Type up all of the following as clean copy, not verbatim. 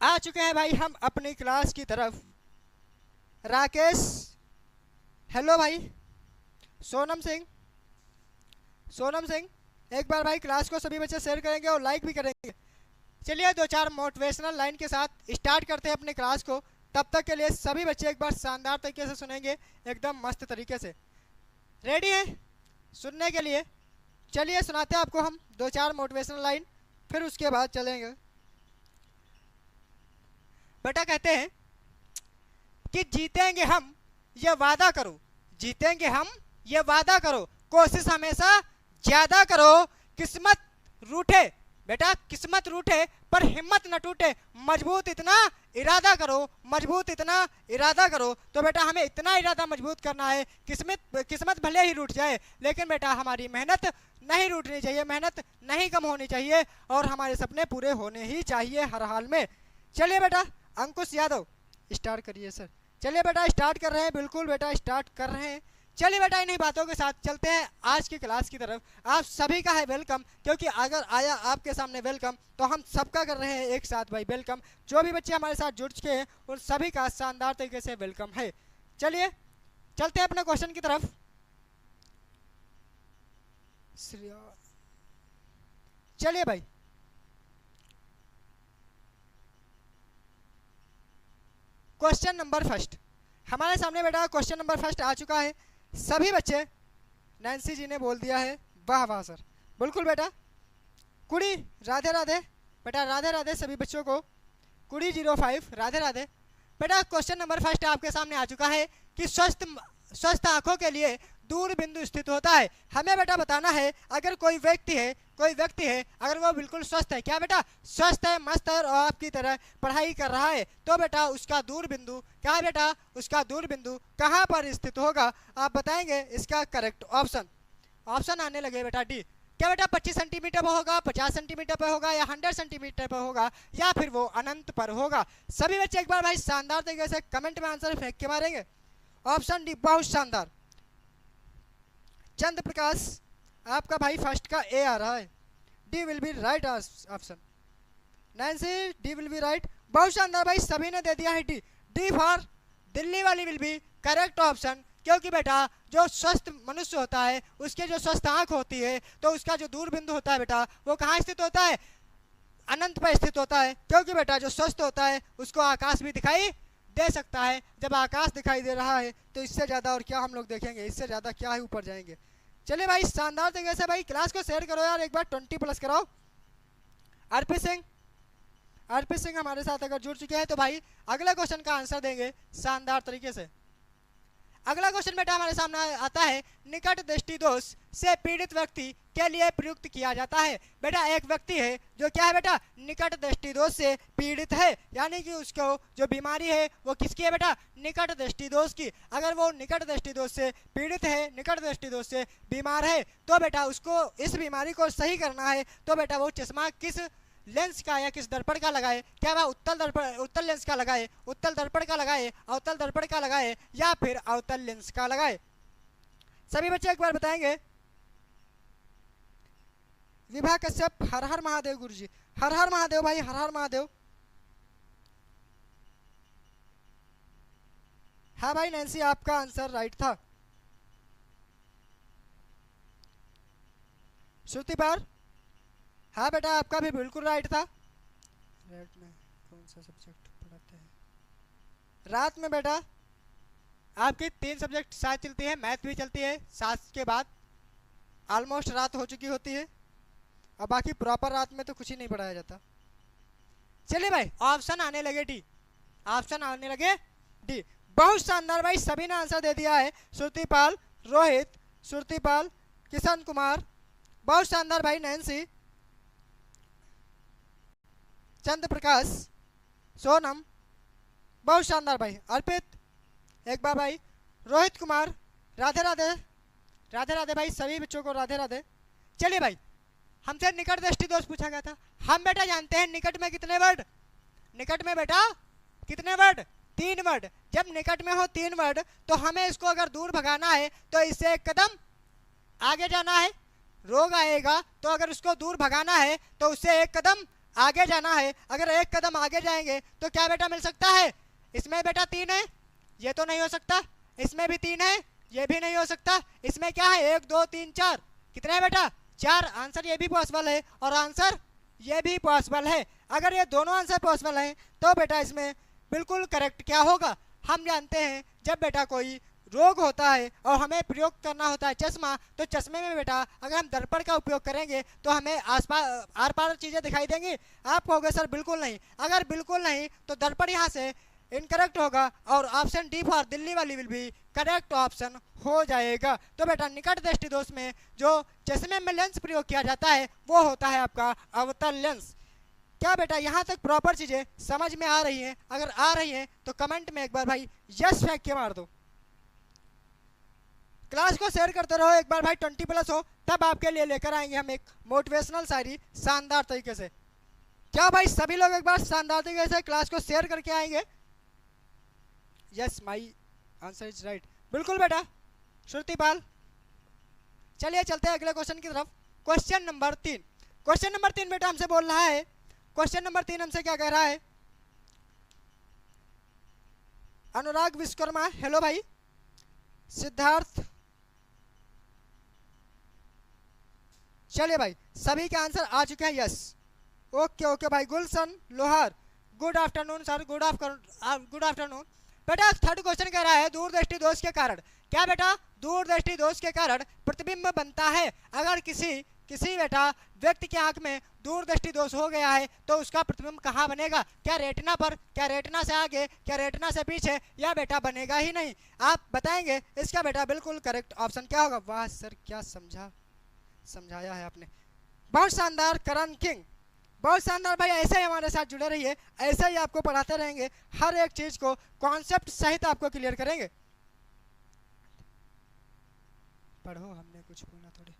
आ चुके हैं भाई हम अपनी क्लास की तरफ। राकेश, हेलो भाई। सोनम सिंह, सोनम सिंह, एक बार भाई क्लास को सभी बच्चे शेयर करेंगे और लाइक भी करेंगे। चलिए दो चार मोटिवेशनल लाइन के साथ स्टार्ट करते हैं अपने क्लास को। तब तक के लिए सभी बच्चे एक बार शानदार तरीके से सुनेंगे, एकदम मस्त तरीके से। रेडी है सुनने के लिए? चलिए सुनाते हैं आपको हम दो चार मोटिवेशनल लाइन, फिर उसके बाद चलेंगे। बेटा कहते हैं कि जीतेंगे हम ये वादा करो, जीतेंगे हम ये वादा करो, कोशिश हमेशा ज्यादा करो, किस्मत रूठे, बेटा किस्मत रूठे पर हिम्मत न टूटे, मजबूत इतना इरादा करो, मजबूत इतना इरादा करो। तो बेटा हमें इतना इरादा मजबूत करना है, किस्मत भले ही रूठ जाए लेकिन बेटा हमारी मेहनत नहीं रूठनी चाहिए, मेहनत नहीं कम होनी चाहिए और हमारे सपने पूरे होने ही चाहिए हर हाल में। चलिए बेटा अंकुश यादव स्टार्ट करिए सर। चलिए बेटा स्टार्ट कर रहे हैं, बिल्कुल बेटा स्टार्ट कर रहे हैं। चलिए बेटा इन्हीं बातों के साथ चलते हैं आज की क्लास की तरफ। आप सभी का है वेलकम, क्योंकि अगर आया आपके सामने वेलकम तो हम सबका कर रहे हैं एक साथ भाई वेलकम। जो भी बच्चे हमारे साथ जुड़ चुके हैं उन सभी का शानदार तरीके से वेलकम है। चलिए चलते हैं अपने क्वेश्चन की तरफ। चलिए भाई क्वेश्चन नंबर फर्स्ट हमारे सामने बेटा, क्वेश्चन नंबर फर्स्ट आ चुका है। सभी बच्चे, नैन्सी जी ने बोल दिया है, वाह वाह सर, बिल्कुल बेटा। कुड़ी राधे राधे बेटा, राधे राधे सभी बच्चों को। कुड़ी 05 राधे राधे बेटा। क्वेश्चन नंबर फर्स्ट आपके सामने आ चुका है कि स्वस्थ आंखों के लिए दूर बिंदु स्थित होता है। हमें बेटा बताना है अगर कोई व्यक्ति है अगर वो बिल्कुल स्वस्थ है, क्या बेटा स्वस्थ है, मस्त है और आपकी तरह पढ़ाई कर रहा है, तो बेटा उसका दूर बिंदु क्या है बेटा, उसका दूर बिंदु कहाँ पर स्थित होगा? आप बताएंगे इसका करेक्ट ऑप्शन आने लगे बेटा डी। क्या बेटा 25 सेंटीमीटर पर होगा, 50 सेंटीमीटर पर होगा या 100 सेंटीमीटर पर होगा या फिर वो अनंत पर होगा? सभी बच्चे एक बार भाई शानदार तरीके से कमेंट में आंसर फेंक के मारेंगे। ऑप्शन डी बहुत शानदार। चंद्र प्रकाश आपका भाई फर्स्ट का ए आ रहा है, D will be right option. Nancy D will be right, बहुत शानदार भाई, सभी ने दे दिया है डी। डी फॉर दिल्ली वाली विल बी करेक्ट ऑप्शन, क्योंकि बेटा जो स्वस्थ मनुष्य होता है उसके जो स्वस्थ आंख होती है तो उसका जो दूर बिंदु होता है बेटा वो कहाँ स्थित होता है? अनंत पर स्थित होता है, क्योंकि बेटा जो स्वस्थ होता है उसको आकाश भी दिखाई दे सकता है। जब आकाश दिखाई दे रहा है तो इससे ज़्यादा और क्या हम लोग देखेंगे, इससे ज़्यादा क्या ही ऊपर जाएंगे। चलिए भाई शानदार तरीके से भाई क्लास को शेयर करो यार, एक बार 20+ कराओ। अर्पित सिंह हमारे साथ अगर जुड़ चुके हैं तो भाई अगला क्वेश्चन का आंसर देंगे शानदार तरीके से। अगला क्वेश्चन बेटा हमारे सामने आता है, निकट दृष्टि दोष से पीड़ित व्यक्ति के लिए प्रयुक्त किया जाता है। बेटा एक व्यक्ति है जो क्या है बेटा, निकट दृष्टि दोष से पीड़ित है, यानी कि उसको जो बीमारी है वो किसकी है बेटा, निकट दृष्टि दोष की। अगर वो निकट दृष्टि दोष से पीड़ित है, निकट दृष्टि दोष से बीमार है, तो बेटा उसको इस बीमारी को सही करना है, तो बेटा वो चश्मा किस लेंस का या किस दर्पण का लगाए? क्या वह उत्तल लेंस का लगाए, उत्तल दर्पण का लगाए, अवतल दर्पण का लगाए या फिर अवतल लेंस का लगाए? सभी बच्चे एक बार बताएंगे। विभा कश्यप हर हर महादेव गुरुजी, हर हर महादेव भाई, हर हर महादेव। हाँ भाई नैन्सी आपका आंसर राइट था। श्रुति पार, हाँ बेटा आपका भी बिल्कुल राइट था। रात में कौन सा सब्जेक्ट पढ़ाते हैं? रात में बेटा आपकी 3 सब्जेक्ट साथ चलती है, मैथ भी चलती है, 7 के बाद ऑलमोस्ट रात हो चुकी होती है, और बाकी प्रॉपर रात में तो कुछ ही नहीं पढ़ाया जाता। चलिए भाई ऑप्शन आने लगे डी, ऑप्शन आने लगे डी। बहुत शानदार भाई, सभी ने आंसर दे दिया है। श्रुतिपाल, रोहित, श्रुतिपाल, किशन कुमार, बहुत शानदार भाई। नैन्सी, चंद्र प्रकाश, सोनम, बहुत शानदार भाई। अर्पित, एक बार भाई। रोहित कुमार, राधे राधे, राधे राधे भाई, सभी बच्चों को राधे राधे। चलिए भाई हमसे निकट दृष्टि दोष पूछा गया था। हम बेटा जानते हैं निकट में कितने वर्ड, निकट में बेटा कितने वर्ड, 3 वर्ड। जब निकट में हो 3 वर्ड तो हमें इसको अगर दूर भगाना है तो इससे एक कदम आगे जाना है। रोग आएगा तो अगर उसको दूर भगाना है तो उससे एक कदम आगे जाना है, अगर एक कदम आगे जाएंगे तो क्या बेटा मिल सकता है? इसमें बेटा 3 है, ये तो नहीं हो सकता। इसमें भी 3 है, ये भी नहीं हो सकता। इसमें क्या है? 1 2 3 4, कितने है बेटा? 4। आंसर ये भी पॉसिबल है और आंसर ये भी पॉसिबल है। अगर ये दोनों आंसर पॉसिबल हैं तो बेटा इसमें बिल्कुल करेक्ट क्या होगा? हम जानते हैं जब बेटा कोई रोग होता है और हमें प्रयोग करना होता है चश्मा, तो चश्मे में बेटा अगर हम दर्पण का उपयोग करेंगे तो हमें आसपास आर पार चीज़ें दिखाई देंगी। आप कहोगे सर बिल्कुल नहीं। अगर बिल्कुल नहीं तो दर्पण यहाँ से इनकरेक्ट होगा और ऑप्शन डी फॉर दिल्ली वाली विल भी करेक्ट ऑप्शन हो जाएगा। तो बेटा निकट दृष्टि दोष में जो चश्मे में लेंस प्रयोग किया जाता है वो होता है आपका अवतल लेंस। क्या बेटा यहाँ तक प्रॉपर चीज़ें समझ में आ रही हैं? अगर आ रही हैं तो कमेंट में एक बार भाई यस फेंक के मार दो। क्लास को शेयर करते रहो एक बार भाई, 20+ हो, तब आपके लिए लेकर आएंगे हम एक मोटिवेशनल शायरी शानदार तरीके से। क्या भाई सभी लोग एक बार शानदार तरीके से क्लास को शेयर करके आएंगे? Yes my answer is right, बिल्कुल बेटा श्रुतिपाल। चलिए चलते हैं अगले क्वेश्चन की तरफ। Question number 3। क्वेश्चन नंबर 3 बेटा हमसे बोल रहा है, क्वेश्चन नंबर 3 हमसे क्या कह रहा है? अनुराग विश्वकर्मा, हेलो भाई। सिद्धार्थ, चलिए भाई सभी के आंसर आ चुके हैं यस। ओके ओके भाई। गुलशन लोहार, good afternoon sir, good afternoon. बेटा थर्ड क्वेश्चन कह रहा है दूरदृष्टि दोष के कारण। क्या बेटा? दूरदृष्टि दोष के कारण प्रतिबिंब बनता है। अगर किसी बेटा व्यक्ति की आंख में दूरदृष्टि दोष हो गया है तो उसका प्रतिबिंब कहाँ बनेगा? क्या रेटिना पर, क्या रेटिना से आगे, क्या रेटिना से पीछे, या बेटा बनेगा ही नहीं? आप बताएंगे इसका बेटा बिल्कुल करेक्ट ऑप्शन क्या होगा? वाह सर क्या समझाया है आपने, बहुत शानदार। करण किंग, बहुत शानदार भाई। ऐसे ही हमारे साथ जुड़े रहिए, ऐसे ही आपको पढ़ाते रहेंगे, हर एक चीज को कॉन्सेप्ट सहित आपको क्लियर करेंगे। पढ़ो, हमने कुछ बोला थोड़े।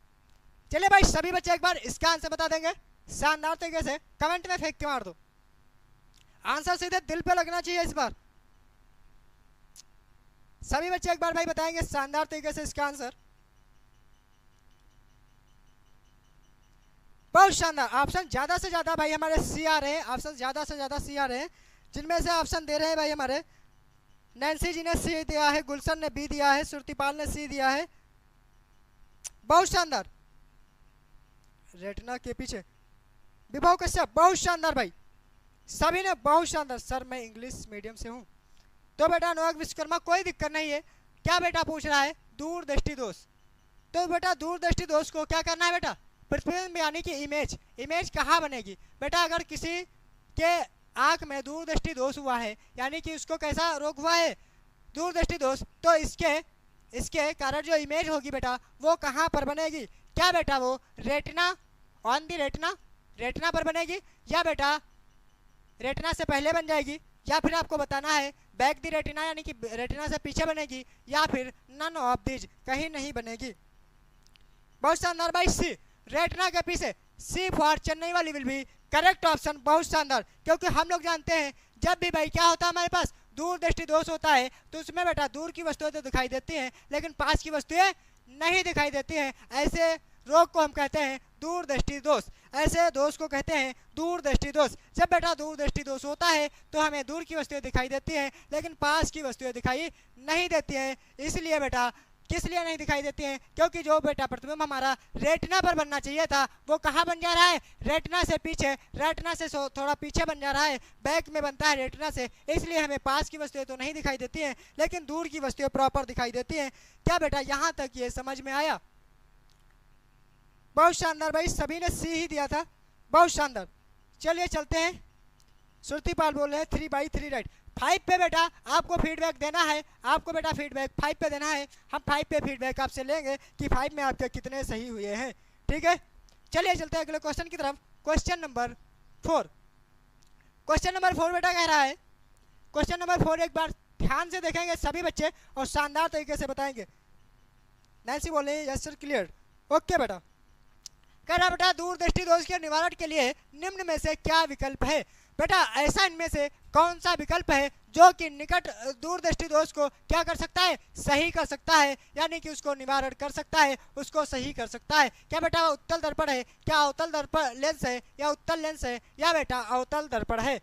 चलिए भाई सभी बच्चे एक बार इसका आंसर बता देंगे शानदार तरीके से, कमेंट में फेंक के मार दो। आंसर सीधे दिल पे लगना चाहिए इस बार। सभी बच्चे एक बार भाई बताएंगे शानदार तरीके से इसका आंसर। बहुत शानदार। ऑप्शन ज्यादा से ज्यादा भाई हमारे सी आ रहे हैं, ऑप्शन ज्यादा से ज्यादा सी आ रहे हैं। जिनमें से ऑप्शन दे रहे हैं भाई हमारे नैन्सी जी ने सी दिया है, गुलशन ने बी दिया है, श्रुतिपाल ने सी दिया है। बहुत शानदार। रेटिना के पीछे विभव कश्यप, बहुत शानदार भाई, सभी ने बहुत शानदार। सर मैं इंग्लिश मीडियम से हूँ। तो बेटा अनुराग विश्वकर्मा कोई दिक्कत नहीं है। क्या बेटा पूछ रहा है? दूरदृष्टि दोष। तो बेटा दूरदृष्टि दोष को क्या करना है बेटा? प्रतिबिंब यानी कि इमेज कहाँ बनेगी बेटा? अगर किसी के आंख में दूरदृष्टि दोष हुआ है यानी कि उसको कैसा रोग हुआ है? दूरदृष्टि दोष। तो इसके कारण जो इमेज होगी बेटा वो कहाँ पर बनेगी? क्या बेटा वो रेटिना, ऑन दी रेटिना पर बनेगी, या बेटा रेटिना से पहले बन जाएगी, या फिर आपको बताना है बैक दी रेटिना यानी कि रेटिना से पीछे बनेगी, या फिर नन ऑफ दीज, कहीं नहीं बनेगी। बहुत शानदार भाई। सी रेटिना के पीछे, सी फॉर चेन्नई वाली विल भी करेक्ट ऑप्शन। बहुत शानदार, क्योंकि हम लोग जानते हैं जब भी भाई क्या होता है हमारे पास दूरदृष्टि दोष होता है तो उसमें बेटा दूर की वस्तुएं तो दिखाई देती हैं लेकिन पास की वस्तुएं नहीं दिखाई देती हैं। ऐसे रोग को हम कहते हैं दूरदृष्टि दोष। ऐसे दोष को कहते हैं दूरदृष्टि दोष। जब बेटा दूरदृष्टि दोष होता है तो हमें दूर की वस्तुएं दिखाई देती हैं लेकिन पास की वस्तुएं दिखाई नहीं देती हैं। इसलिए बेटा किस लिए नहीं दिखाई देती हैं? क्योंकि जो बेटा प्रतिबिंब हमारा रेटिना पर बनना चाहिए था वो कहाँ बन जा रहा है? रेटिना से पीछे, रेटिना से थोड़ा पीछे बन जा रहा है, बैक में बनता है रेटिना से। इसलिए हमें पास की वस्तुएं तो नहीं दिखाई देती हैं लेकिन दूर की वस्तुएं प्रॉपर दिखाई देती हैं। क्या बेटा यहाँ तक ये समझ में आया? बहुत शानदार भाई, सभी ने सी ही दिया था, बहुत शानदार। चलिए चलते हैं। श्रुतिपाल बोल रहे हैं 3/3 राइट। 5 पे बेटा आपको फीडबैक देना है, आपको बेटा फीडबैक 5 पे देना है। हम 5 पे फीडबैक आपसे लेंगे कि 5 में आपके कितने सही हुए हैं, ठीक है। चलिए चलते हैं अगले क्वेश्चन की तरफ। Question number 4। क्वेश्चन नंबर 4 बेटा कह रहा है, क्वेश्चन नंबर 4 एक बार ध्यान से देखेंगे सभी बच्चे और शानदार तरीके से बताएंगे। नैन्सी बोल रही है यस सर क्लियर। ओके बेटा। कह रहा बेटा दूरदृष्टि दोष के निवारण के लिए निम्न में से क्या विकल्प है? बेटा ऐसा इनमें से कौन सा विकल्प है जो कि निकट दूरदृष्टि दोष को क्या कर सकता है, सही कर सकता है, यानी कि उसको निवारण कर सकता है, उसको सही कर सकता है। क्या बेटा उत्तल दर्पण है, क्या अवतल दर्पण लेंस है, या उत्तल लेंस है, या बेटा अवतल दर्पण है।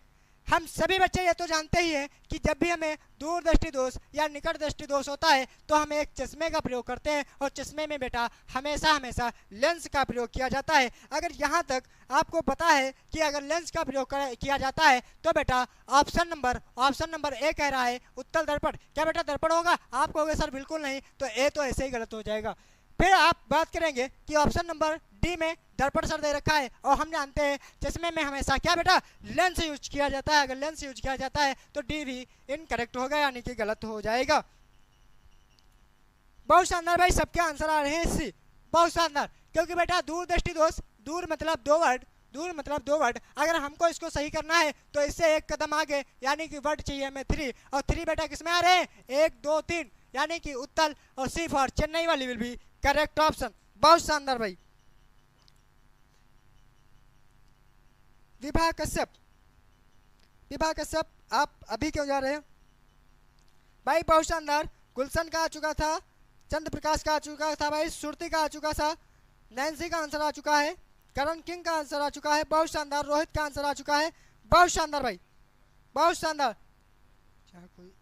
हम सभी बच्चे ये तो जानते ही हैं कि जब भी हमें दूरदृष्टि दोष या निकट दृष्टि दोष होता है तो हम एक चश्मे का प्रयोग करते हैं, और चश्मे में बेटा हमेशा हमेशा लेंस का प्रयोग किया जाता है। अगर यहाँ तक आपको पता है कि अगर लेंस का प्रयोग किया जाता है तो बेटा ऑप्शन नंबर ए कह रहा है उत्तल दर्पण। क्या बेटा दर्पण होगा? आप कहोगे सर बिल्कुल नहीं, तो ए तो ऐसे ही गलत हो जाएगा। फिर आप बात करेंगे कि ऑप्शन नंबर डी में दर्पण सर दे रखा है, और हम जानते हैं चश्मे में हमेशा क्या बेटा लेंस यूज किया जाता है। अगर लेंस यूज किया जाता है तो डी भी इनकरेक्ट होगा, यानी कि गलत हो जाएगा। बहुत शानदार भाई, सबके आंसर आ रहे हैं सी, बहुत शानदार। क्योंकि बेटा दूरदृष्टि दोष, दूर मतलब दो वर्ड, अगर हमको इसको सही करना है तो इससे एक कदम आगे, यानी कि वर्ड चाहिए हमें 3, और 3 बेटा किसमें आ रहे हैं, 1 2 3, यानी कि उत्तल, और सी फॉर चेन्नई वाली विल बी करेक्ट ऑप्शन। बहुत शानदार भाई। विभा कश्यप आप अभी क्यों जा रहे हैं भाई? बहुत शानदार। गुलशन का आ चुका था, चंद्र प्रकाश का आ चुका था भाई, श्रुति का आ चुका था, नैन्सी का आंसर आ चुका है, करण किंग का आंसर आ चुका है, बहुत शानदार। रोहित का आंसर आ चुका है, बहुत शानदार भाई, बहुत शानदार। क्या कोई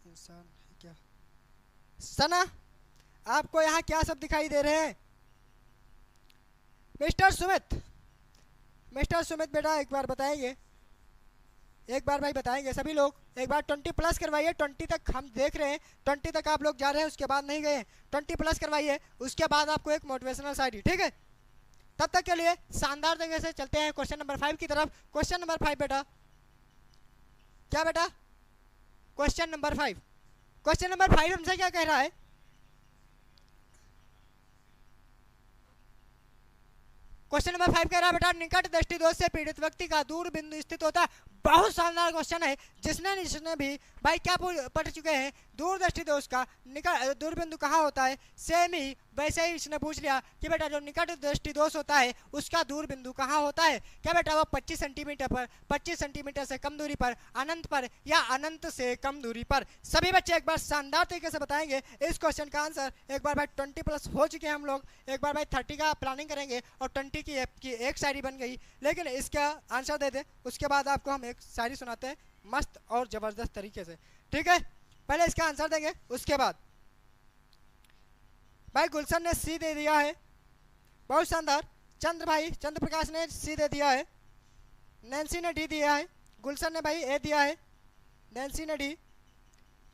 इंसान है क्या? सना, आपको यहाँ क्या सब दिखाई दे रहे हैं? मिस्टर सुमित बेटा एक बार बताएंगे, एक बार भाई बताएंगे सभी लोग। एक बार 20 प्लस करवाइए, 20 तक हम देख रहे हैं, 20 तक आप लोग जा रहे हैं, उसके बाद नहीं गए। 20 प्लस करवाइए, उसके बाद आपको एक मोटिवेशनल शायरी, ठीक है? तब तक के लिए शानदार तरीके से चलते हैं क्वेश्चन नंबर 5 की तरफ। क्वेश्चन नंबर 5 बेटा, क्या बेटा? क्वेश्चन नंबर 5 हमसे क्या कह रहा है? क्वेश्चन नंबर 5 कह रहा है बेटा निकट दृष्टि दोष से पीड़ित व्यक्ति का दूर बिंदु स्थित होता है। बहुत शानदार क्वेश्चन है, जिसने भी भाई क्या पढ़ चुके हैं दूर दृष्टि दोष का निकट दूर बिंदु कहाँ होता है, सेम ही वैसे ही इसने पूछ लिया कि बेटा जो निकट दृष्टि दोष होता है उसका दूर बिंदु कहाँ होता है। क्या बेटा वो 25 सेंटीमीटर पर, 25 सेंटीमीटर से कम दूरी पर, अनंत पर, या अनंत से कम दूरी पर? सभी बच्चे एक बार शानदार तरीके से बताएंगे इस क्वेश्चन का आंसर। एक बार भाई 20 प्लस हो चुके हैं हम लोग, एक बार भाई 30 का प्लानिंग करेंगे, और 20 की एक शायरी बन गई, लेकिन इसका आंसर दे दे, उसके बाद आपको हम एक शायरी सुनाते हैं मस्त और जबरदस्त तरीके से, ठीक है? पहले इसका आंसर देंगे, उसके बाद भाई गुलशन ने सी दे दिया है, बहुत शानदार। चंद्र प्रकाश ने सी दे दिया है, नैन्सी ने डी दिया है, गुलशन ने भाई ए दिया है, नैन्सी ने D.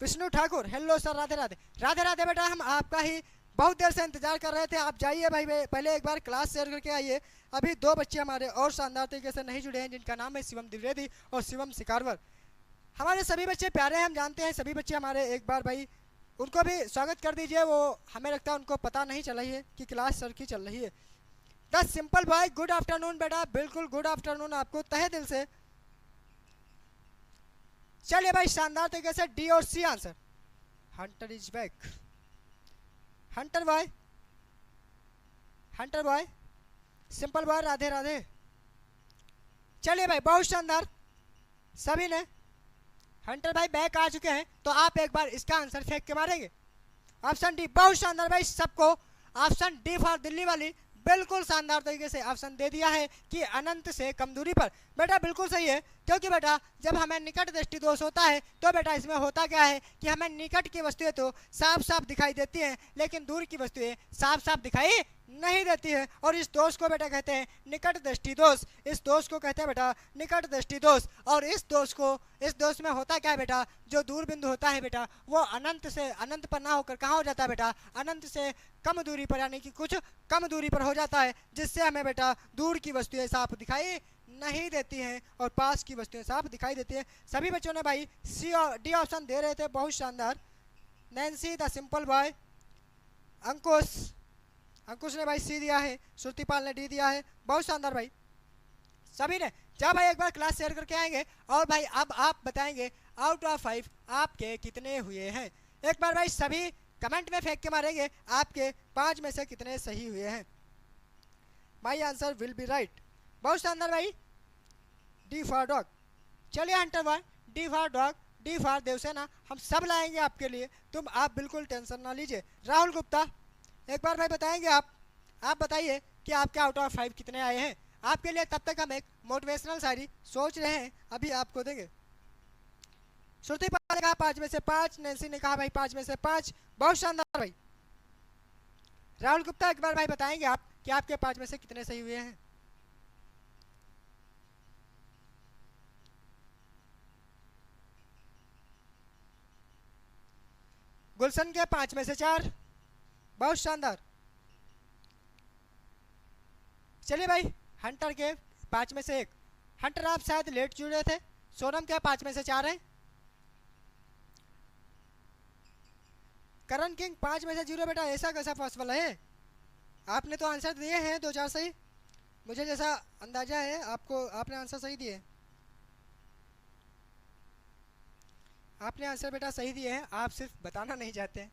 Vishnu Thakur, hello sir, Radhe Radhe. Radhe Radhe बेटा, हम आपका ही बहुत देर से इंतजार कर रहे थे, आप जाइए भाई, पहले एक बार क्लास शेयर करके आइए। अभी 2 बच्चे हमारे और शानदार तरीके से नहीं जुड़े हैं, जिनका नाम है शिवम द्विवेदी और शिवम सिकारवर। हमारे सभी बच्चे प्यारे हैं, हम जानते हैं सभी बच्चे हमारे, एक बार भाई उनको भी स्वागत कर दीजिए। वो हमें लगता है उनको पता नहीं चला है कि क्लास सर की चल रही है। The simple boy, good afternoon बेटा, बिल्कुल गुड आफ्टरनून आपको तहे दिल से। चलिए भाई शानदार तरीके से डी और C answer. Hunter is back, hunter boy, simple boy, Radhe Radhe. चलिए भाई बहुत शानदार, सभी ने हंटर भाई बैक आ चुके हैं, तो आप एक बार इसका आंसर फेंक के मारेंगे। ऑप्शन डी, बहुत शानदार भाई, सबको ऑप्शन डी फॉर दिल्ली वाली बिल्कुल शानदार तरीके से ऑप्शन दे दिया है कि अनंत से कम दूरी पर। बेटा बिल्कुल सही है, क्योंकि बेटा जब हमें निकट दृष्टि दोष होता है तो बेटा इसमें होता क्या है कि हमें निकट की वस्तुएं तो साफ साफ दिखाई देती हैं, लेकिन दूर की वस्तुएं साफ साफ दिखाई नहीं देती है, और इस दोष को बेटा कहते हैं निकट दृष्टि दोष। इस दोष को कहते हैं बेटा निकट दृष्टि दोष। और इस दोष में होता क्या है बेटा, जो दूर बिंदु होता है बेटा वो अनंत पर ना होकर कहाँ हो जाता है बेटा, अनंत से कम दूरी पर, यानी कि कुछ कम दूरी पर हो जाता है, जिससे हमें बेटा दूर की वस्तुएं साफ दिखाई नहीं देती हैं और पास की वस्तुएं साफ दिखाई देती हैं। सभी बच्चों ने भाई सी और डी ऑप्शन दे रहे थे, बहुत शानदार। नैन्सी, द सिंपल बॉय, अंकुश ने भाई सी दिया है, श्रुतिपाल ने डी दिया है, बहुत शानदार भाई सभी ने। जब भाई एक बार क्लास शेयर करके आएंगे, और भाई अब आप बताएंगे आउट ऑफ 5 आपके कितने हुए हैं। एक बार भाई सभी कमेंट में फेंक के मारेंगे आपके 5 में से कितने सही हुए हैं। My answer will be right, बहुत शानदार भाई, डी फॉर डॉग। चलिए hunter boy, D for dog, D for Devsena, हम सब लाएंगे आपके लिए, तुम आप बिल्कुल टेंशन ना लीजिए। राहुल गुप्ता एक बार भाई बताएंगे आप बताइए कि आपके आउट ऑफ 5 कितने आए हैं आपके लिए। तब तक हम एक मोटिवेशनल शायरी सोच रहे हैं, अभी आपको देंगे। श्रुति पाल ने कहा 5 में से 5, नैन्सी ने कहा भाई 5 में से 5, बहुत शानदार भाई। राहुल गुप्ता एक बार भाई बताएंगे आप कि आपके 5 में से कितने सही हुए हैं। गुलशन के 5 में से 4, बहुत शानदार। चलिए भाई हंटर के 5 में से 1, हंटर आप शायद लेट जुड़े थे। सोनम के 5 में से 4 हैं। करण किंग 5 में से 0, बेटा ऐसा कैसा पॉसिबल है? आपने तो आंसर दिए हैं 2-4 सही, मुझे जैसा अंदाजा है आपको आपने आंसर सही दिए, आपने आंसर बेटा सही दिए हैं, आप सिर्फ बताना नहीं चाहते हैं।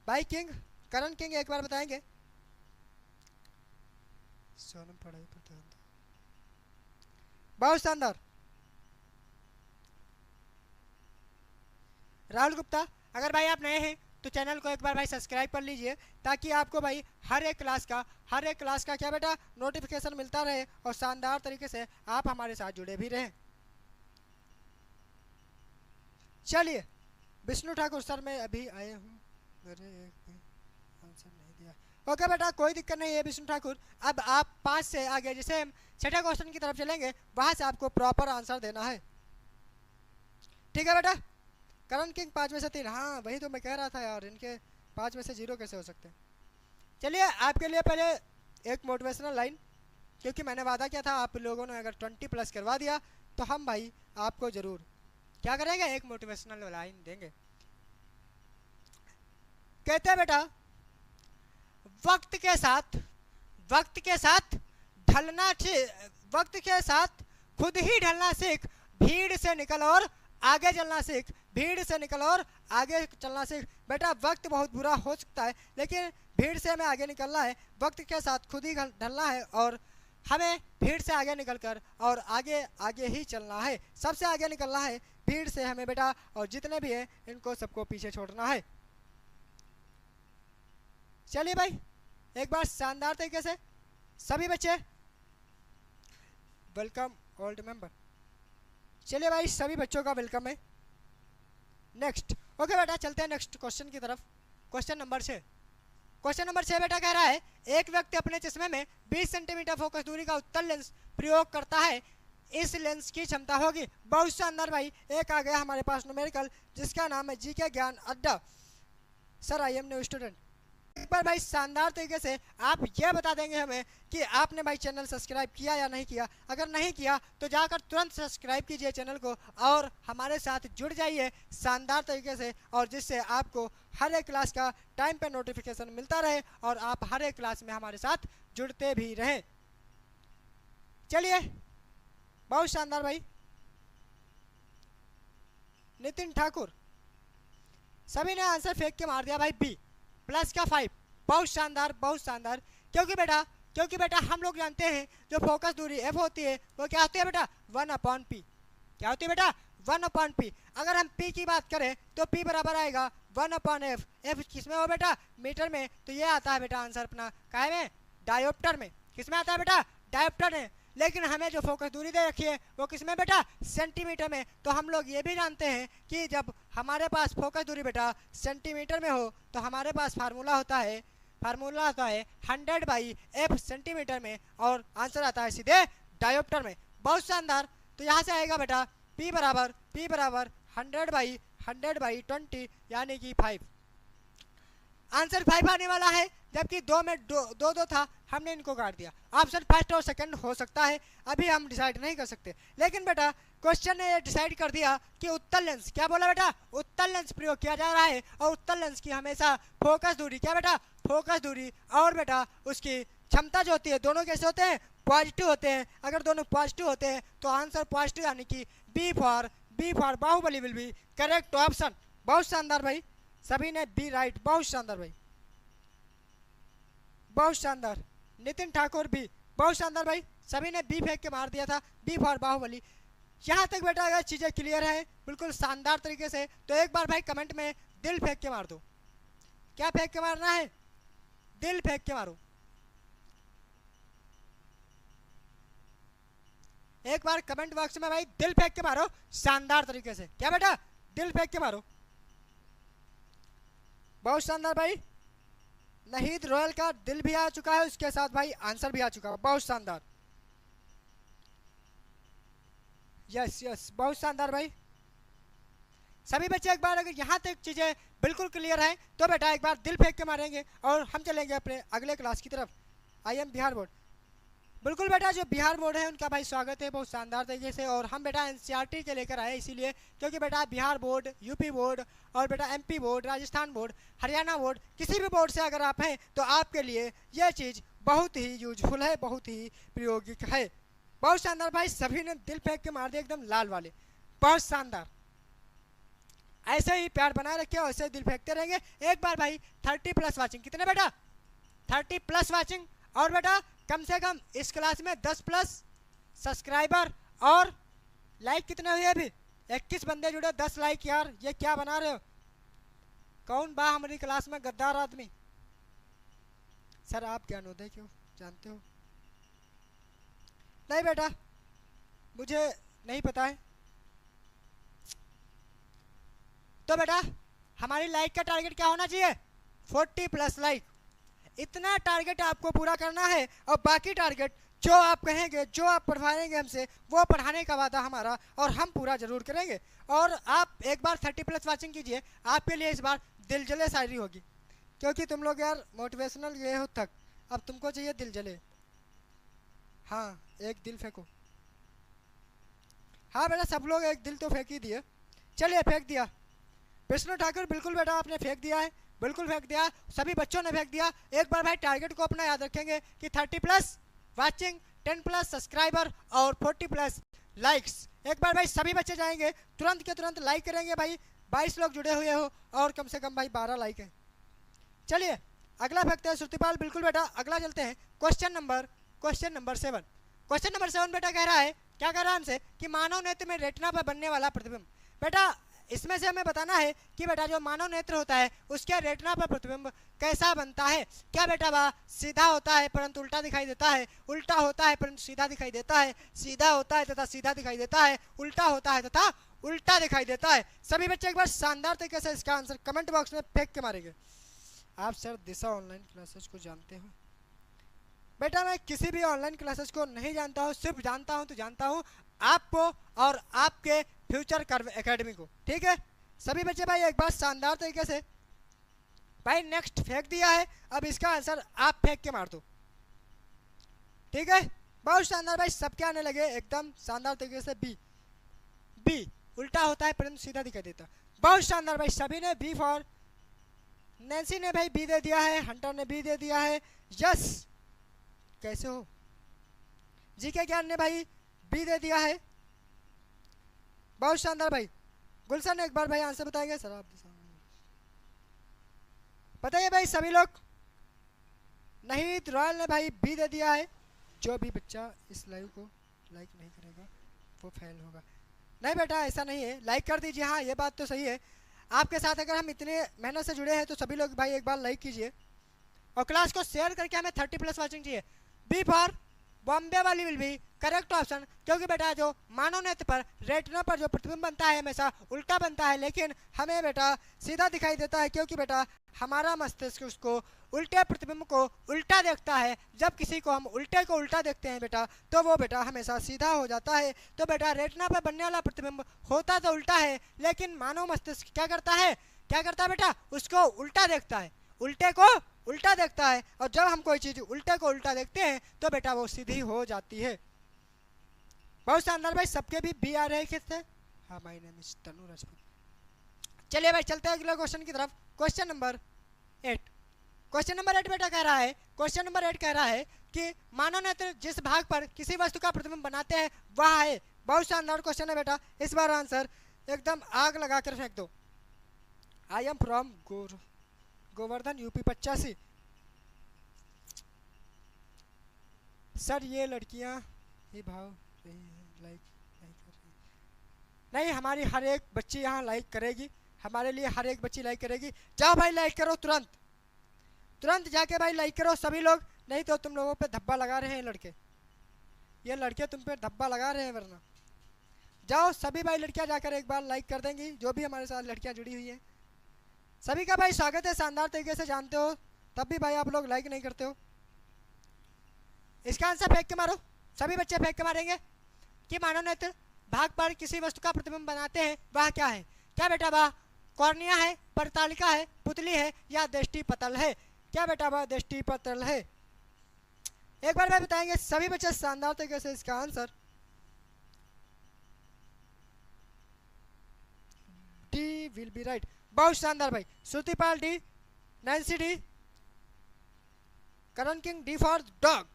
भाई किंग, करण किंग एक बार बताएंगे। सोनम पढ़ाई पर ध्यान दो, बहुत शानदार। राहुल गुप्ता अगर भाई आप नए हैं तो चैनल को एक बार भाई सब्सक्राइब कर लीजिए, ताकि आपको भाई हर एक क्लास का क्या बेटा नोटिफिकेशन मिलता रहे और शानदार तरीके से आप हमारे साथ जुड़े भी रहें। चलिए विष्णु ठाकुर सर मैं अभी आए हूँ, मेरे एक भी आंसर नहीं दिया। ओके बेटा कोई दिक्कत नहीं है विष्णु ठाकुर, अब आप 5 से आगे जैसे हम छठे क्वेश्चन की तरफ चलेंगे वहां से आपको प्रॉपर आंसर देना है, ठीक है बेटा। करण किंग 5 में से 3, हाँ वही तो मैं कह रहा था यार, इनके 5 में से 0 कैसे हो सकते हैं। चलिए आपके लिए पहले एक मोटिवेशनल लाइन, क्योंकि मैंने वादा किया था आप लोगों ने अगर 20+ करवा दिया तो हम भाई आपको ज़रूर क्या करेंगे, एक मोटिवेशनल लाइन देंगे। कहते हैं बेटा वक्त के साथ खुद ही ढलना सीख, भीड़ से निकल और आगे चलना सीख, भीड़ से निकल और आगे चलना सीख। बेटा वक्त बहुत बुरा हो सकता है, लेकिन भीड़ से हमें आगे निकलना है, वक्त के साथ खुद ही ढलना है और हमें भीड़ से आगे निकलकर और आगे ही चलना है, सबसे आगे निकलना है भीड़ से हमें बेटा, और जितने भी हैं इनको सबको पीछे छोड़ना है। चलिए भाई एक बार शानदार तरीके से सभी बच्चे वेलकम ओल्ड मेंबर। चलिए भाई सभी बच्चों का वेलकम है। नेक्स्ट ओके बेटा चलते हैं नेक्स्ट क्वेश्चन की तरफ। क्वेश्चन नंबर 6 बेटा कह रहा है एक व्यक्ति अपने चश्मे में 20 सेंटीमीटर फोकस दूरी का उत्तल लेंस प्रयोग करता है, इस लेंस की क्षमता होगी। बहुत शानदार भाई, एक आ गया हमारे पास न्यूमेरिकल जिसका नाम है जीके ज्ञान अड्डा। Sir I am new student. एक बार भाई शानदार तरीके से आप ये बता देंगे हमें कि आपने भाई चैनल सब्सक्राइब किया या नहीं किया। अगर नहीं किया तो जाकर तुरंत सब्सक्राइब कीजिए चैनल को और हमारे साथ जुड़ जाइए शानदार तरीके से, और जिससे आपको हर एक क्लास का टाइम पे नोटिफिकेशन मिलता रहे और आप हर एक क्लास में हमारे साथ जुड़ते भी रहें। चलिए बहुत शानदार भाई। नितिन ठाकुर सभी ने आंसर फेंक के मार दिया भाई बी प्लस का 5। बहुत शानदार बहुत शानदार, क्योंकि बेटा हम लोग जानते हैं जो फोकस दूरी एफ होती है वो क्या होती है बेटा 1/p। क्या होती है बेटा 1/p। अगर हम p की बात करें तो p बराबर आएगा 1/f। f किसमें हो बेटा मीटर में, तो ये आता है बेटा आंसर अपना काहे में डायोप्टर में। किसमें आता है बेटा डायोप्टर में। लेकिन हमें जो फोकस दूरी दे रखी है वो किसमें बेटा सेंटीमीटर में। तो हम लोग ये भी जानते हैं कि जब हमारे पास फोकस दूरी बेटा सेंटीमीटर में हो तो हमारे पास फार्मूला होता है 100/f सेंटीमीटर में, और आंसर आता है सीधे डायोप्टर में। बहुत शानदार। तो यहाँ से आएगा बेटा p बराबर 100/100/20 यानी कि 5। आंसर 5 आने वाला है, जबकि 2 में 2 था, हमने इनको काट दिया। ऑप्शन फर्स्ट और सेकंड हो सकता है, अभी हम डिसाइड नहीं कर सकते। लेकिन बेटा क्वेश्चन ने ये डिसाइड कर दिया कि उत्तल लेंस, क्या बोला बेटा उत्तल लेंस प्रयोग किया जा रहा है, और उत्तल लेंस की हमेशा फोकस दूरी क्या बेटा फोकस दूरी और बेटा उसकी क्षमता जो होती है दोनों कैसे होते हैं पॉजिटिव होते हैं। अगर दोनों पॉजिटिव होते हैं तो आंसर पॉजिटिव यानी कि B for Baahubali will be correct option. बहुत शानदार भाई, सभी ने बी राइट। बहुत शानदार भाई, बहुत शानदार। नितिन ठाकुर भी बहुत शानदार भाई, सभी ने बी फेंक के मार दिया था, बी फॉर बाहुबली। यहाँ तक बेटा अगर चीज़ें क्लियर है बिल्कुल शानदार तरीके से, तो एक बार भाई कमेंट में दिल फेंक के मार दो। क्या फेंक के मारना है? दिल फेंक के मारो। एक बार कमेंट बॉक्स में भाई दिल फेंक के मारो शानदार तरीके से। क्या बेटा? दिल फेंक के मारो। बहुत शानदार भाई। नहीद रॉयल का दिल भी आ चुका है, उसके साथ भाई आंसर भी आ चुका है। बहुत शानदार। यस यस, बहुत शानदार भाई। सभी बच्चे एक बार अगर यहाँ तक चीज़ें बिल्कुल क्लियर है तो बेटा एक बार दिल फेंक के मारेंगे और हम चलेंगे अपने अगले क्लास की तरफ। I am Bihar board. बिल्कुल बेटा, जो बिहार बोर्ड है उनका भाई स्वागत है बहुत शानदार तरीके से। और हम बेटा एनसीईआरटी के लेकर आए इसीलिए क्योंकि बेटा बिहार बोर्ड, यूपी बोर्ड और बेटा MP board, Rajasthan board, Haryana board, किसी भी बोर्ड से अगर आप हैं तो आपके लिए यह चीज़ बहुत ही यूजफुल है, बहुत ही प्रायोगिक है। बहुत शानदार भाई, सभी ने दिल फेंक के मार दिए एकदम लाल वाले। बहुत शानदार। ऐसे ही प्यार बनाए रखिए और ऐसे दिल फेंकते रहेंगे। एक बार भाई 30+ वाचिंग। कितने बेटा? 30+ वाचिंग। और बेटा कम से कम इस क्लास में 10+ सब्सक्राइबर और लाइक कितने हुए? अभी 21 बंदे जुड़े, 10 लाइक। यार ये क्या बना रहे हो? कौन बा हमारी क्लास में गद्दार आदमी? सर आप ज्ञानोदय क्यों जानते हो? नहीं बेटा, मुझे नहीं पता है। तो बेटा हमारी लाइक का टारगेट क्या होना चाहिए? 40+ लाइक। इतना टारगेट आपको पूरा करना है और बाकी टारगेट जो आप कहेंगे, जो आप पढ़वाएंगे हमसे, वो पढ़ाने का वादा हमारा और हम पूरा जरूर करेंगे। और आप एक बार 30+ वाचिंग कीजिए, आपके लिए इस बार दिल जले शायरी होगी। क्योंकि तुम लोग यार मोटिवेशनल गए हो तक, अब तुमको चाहिए दिल जले। हाँ, एक दिल फेंको। हाँ बेटा, सब लोग एक दिल तो फेंक ही दिए। चलिए फेंक दिया। विष्णु ठाकुर बिल्कुल बेटा आपने फेंक दिया है, बिल्कुल फेंक दिया। सभी बच्चों ने फेंक दिया। एक बार भाई टारगेट को अपना याद रखेंगे कि 30+ वाचिंग, 10+ सब्सक्राइबर और 40+ लाइक्स। एक बार भाई सभी बच्चे जाएंगे, तुरंत के तुरंत लाइक करेंगे। भाई 22 लोग जुड़े हुए हो और कम से कम भाई 12 लाइक है। चलिए अगला फेंकते हैं श्रुतिपाल। बिल्कुल बेटा अगला चलते हैं। Question number 7। क्वेश्चन नंबर 7 बेटा कह रहा है, क्या कह रहा है हमसे कि मानव नेत्र में रेटिना पर बनने वाला प्रतिबिंब। बेटा इसमें से हमें बताना है कि बेटा जो मानव नेत्र होता है उसके रेटिना पर प्रतिबिंब कैसा बनता है। क्या बेटा वह सीधा होता है परंतु उल्टा दिखाई देता है, उल्टा होता है परंतु सीधा दिखाई देता है, सीधा होता है तथा सीधा दिखाई देता है, उल्टा होता है तथा उल्टा दिखाई देता है। सभी बच्चे एक बार शानदार तरीके से इसका आंसर कमेंट बॉक्स में फेंक के मारेंगे। आप सर दिशा ऑनलाइन क्लासेस को जानते हो? बेटा मैं किसी भी ऑनलाइन क्लासेस को नहीं जानता हूँ, सिर्फ जानता हूँ तो जानता हूँ आपको और आपके फ्यूचर कर्व एकेडमी को। ठीक है सभी बच्चे भाई एक बार शानदार तरीके से भाई नेक्स्ट फेंक दिया है। अब इसका आंसर आप फेंक के मार दो। ठीक है बहुत शानदार भाई, सबके आने लगे एकदम शानदार तरीके से। बी उल्टा होता है परंतु सीधा दिखाई देता। बहुत शानदार भाई, सभी ने बी फॉर। नैन्सी ने भाई बी दे दिया है, हंटर ने बी दे दिया है। यस कैसे हो? जीके ज्ञान ने भाई बी दे दिया है। बहुत शानदार भाई। गुलशन ने एक बार भाई आंसर बताएंगे? सर आप बताइए भाई सभी लोग। नहीं रॉयल ने भाई बी दे दिया है। जो भी बच्चा इस लाइव को लाइक नहीं करेगा वो फेल होगा। नहीं बेटा ऐसा नहीं है, लाइक कर दीजिए। हाँ ये बात तो सही है, आपके साथ अगर हम इतने मेहनत से जुड़े हैं तो सभी लोग भाई एक बार लाइक कीजिए और क्लास को शेयर करके हमें 30+ वाचिंग चाहिए। बी फॉर बॉम्बे वाली विल बी करेक्ट ऑप्शन। क्योंकि बेटा जो मानव नेत्र पर रेटिना पर जो प्रतिबिंब बनता है हमेशा उल्टा बनता है, लेकिन हमें बेटा सीधा दिखाई देता है। क्योंकि बेटा हमारा मस्तिष्क उसको उल्टे प्रतिबिंब को उल्टा देखता है। जब किसी को हम उल्टे को उल्टा देखते हैं बेटा तो वो बेटा हमेशा सीधा हो जाता है। तो बेटा रेटिना पर बनने वाला प्रतिबिंब होता तो उल्टा है, लेकिन मानव मस्तिष्क क्या करता है, क्या करता है बेटा, उसको उल्टा देखता है, उल्टे को उल्टा देखता है। और जब हम कोई चीज उल्टे को उल्टा देखते हैं तो बेटा वो सीधी हो जाती है। बहुत शानदार भाई, सबके भी बी आ रहे हैं किससे? हाँ माय नेम इज तनु राजपूत। चलिए भाई चलते हैं अगले क्वेश्चन की तरफ। Question number 8। क्वेश्चन नंबर 8 बेटा कह रहा है, क्वेश्चन नंबर 8 कह रहा है कि मानव नेत्र जिस भाग पर किसी वस्तु का प्रतिबिंब बनाते हैं वह है। बहुत शानदार क्वेश्चन है बेटा, इस बार आंसर एकदम आग लगा कर फेंक दो। I am from Govardhan UP 85। Sir ये लड़कियां ही भाव रही है, लाइक नहीं कर रही। नहीं, हमारी हर एक बच्ची यहाँ लाइक करेगी, हमारे लिए हर एक बच्ची लाइक करेगी। जाओ भाई लाइक करो, तुरंत तुरंत जाके भाई लाइक करो सभी लोग, नहीं तो तुम लोगों पे धब्बा लगा रहे हैं लड़के, ये लड़के तुम पे धब्बा लगा रहे हैं वरना। जाओ सभी भाई लड़कियां जाकर एक बार लाइक कर देंगी, जो भी हमारे साथ लड़कियां जुड़ी हुई हैं सभी का भाई स्वागत है शानदार तरीके से, जानते हो तब भी भाई आप लोग लाइक नहीं करते हो। इसका आंसर फेंक के मारो, सभी बच्चे फेंक के मारेंगे कि मानव नेत्र भाग पर किसी वस्तु का प्रतिबिंब बनाते हैं, वह क्या है? क्या बेटा वह कॉर्निया है, परतालिका है, पुतली है या दृष्टि पतल है? क्या बेटा वह दृष्टि पतल है? एक बार भाई बताएंगे सभी बच्चे शानदार तरीके से इसका answer. D will be right, बहुत शानदार भाई। Shrutipal D, Nancy D, Karan king D for dog,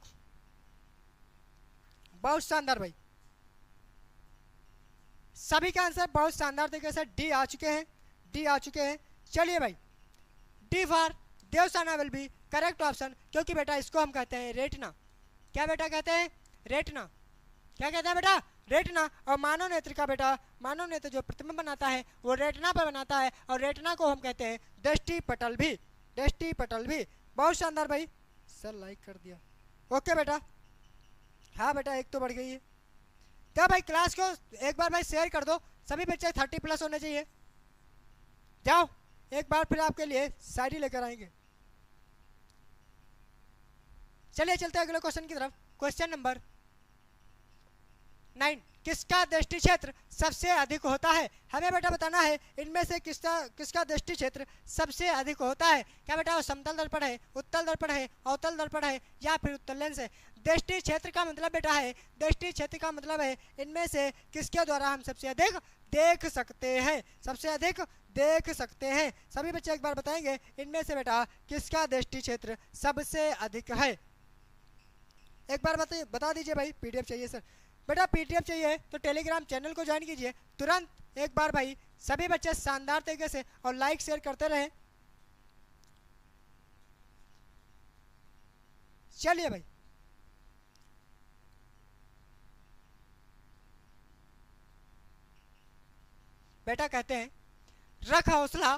बहुत शानदार भाई। सभी का आंसर बहुत शानदार तरीके से डी आ चुके हैं, डी आ चुके हैं। चलिए भाई, D for Devsana will be correct option, क्योंकि बेटा इसको हम कहते हैं रेटिना। क्या बेटा कहते हैं? रेटिना। क्या कहते हैं बेटा? रेटिना। और मानव नेत्र का बेटा, मानव नेत्र जो प्रतिबिंब बनाता है वो रेटिना पर बनाता है, और रेटिना को हम कहते हैं दृष्टि पटल भी, दृष्टि पटल भी। बहुत शानदार भाई, सर लाइक कर दिया, ओके बेटा। हाँ बेटा, एक तो बढ़ गई है। तो भाई क्लास को एक बार भाई शेयर कर दो, सभी बच्चे 30+ होने चाहिए। जाओ एक बार फिर आपके लिए शायरी लेकर आएंगे। चलिए चलते हैं अगले क्वेश्चन की तरफ। क्वेश्चन नंबर 9, किसका दृष्टि क्षेत्र सबसे अधिक होता है? हमें बेटा बताना है इनमें से किसका दृष्टि क्षेत्र सबसे अधिक होता है। क्या बेटा वो समतल दर्पण है, उत्तल दर्पण है, अवतल दर्पण है या फिर उत्तल लेंस है? दृष्टि क्षेत्र का मतलब बेटा है, दृष्टि क्षेत्र का मतलब है इनमें से किसके द्वारा हम सबसे अधिक देख सकते हैं, सबसे अधिक देख सकते हैं। सभी बच्चे एक बार बताएंगे इनमें से बेटा किसका दृष्टि क्षेत्र सबसे अधिक है। एक बार बता दीजिए भाई। पीडीएफ चाहिए सर? बेटा पीडीएफ चाहिए तो टेलीग्राम चैनल को ज्वाइन कीजिए तुरंत। एक बार भाई सभी बच्चे शानदार तरीके से और लाइक शेयर करते रहें। चलिए भाई, बेटा कहते हैं रख हौसला,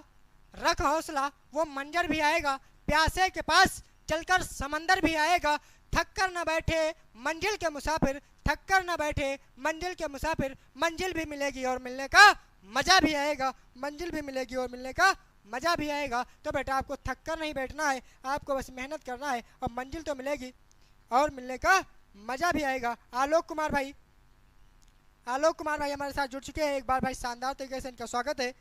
रख हौसला, वो मंजर भी आएगा, प्यासे के पास चलकर समंदर भी आएगा, थक कर न बैठे मंजिल के मुसाफिर, थक कर न बैठे मंजिल के मुसाफिर, मंजिल भी मिलेगी और मिलने का मज़ा भी आएगा, मंजिल भी मिलेगी और मिलने का मज़ा भी आएगा। तो बेटा आपको थक कर नहीं बैठना है, आपको बस मेहनत करना है और मंजिल तो मिलेगी और मिलने का मज़ा भी आएगा। आलोक कुमार भाई, आलोक कुमार भाई हमारे साथ जुड़ चुके हैं। एक बार भाई शानदार तरीके से इनका स्वागत है।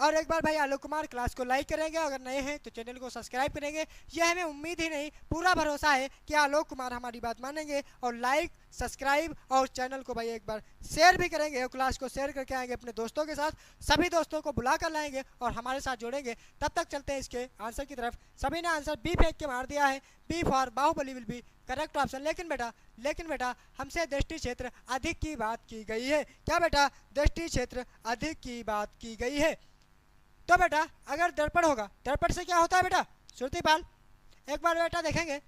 और एक बार भाई आलोक कुमार क्लास को लाइक करेंगे, अगर नए हैं तो चैनल को सब्सक्राइब करेंगे। यह हमें उम्मीद ही नहीं पूरा भरोसा है कि आलोक कुमार हमारी बात मानेंगे और लाइक सब्सक्राइब और चैनल को भाई एक बार शेयर भी करेंगे और क्लास को शेयर करके आएंगे अपने दोस्तों के साथ, सभी दोस्तों को बुला कर लाएंगे और हमारे साथ जोड़ेंगे। तब तक चलते हैं इसके आंसर की तरफ। सभी ने आंसर बी फेंक के मार दिया है, B for Baahubali will be correct option. लेकिन बेटा हमसे दृष्टि क्षेत्र अधिक की बात की गई है। क्या बेटा? दृष्टि क्षेत्र अधिक की बात की गई है। तो बेटा अगर दर्पण होगा, दर्पण से क्या होता है बेटा? श्रुतिपाल एक बार बेटा देखेंगे,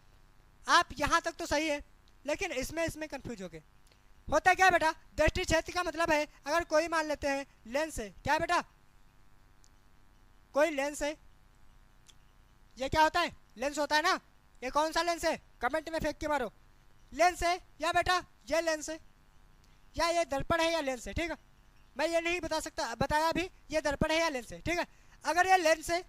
आप यहाँ तक तो सही है लेकिन इसमें कंफ्यूज हो गए। होता क्या बेटा? दृष्टि क्षेत्र का मतलब है अगर कोई मान लेते हैं लेंस है। क्या बेटा? कोई लेंस है, ये क्या होता है? लेंस होता है ना। ये कौन सा लेंस है? कमेंट में फेंक के मारो। लेंस है या बेटा ये लेंस है या ये दर्पण है या लेंस है, ठीक है? मैं ये नहीं बता सकता, बताया अभी ये दर्पण है या लेंस है, ठीक है? अगर ये लेंस है,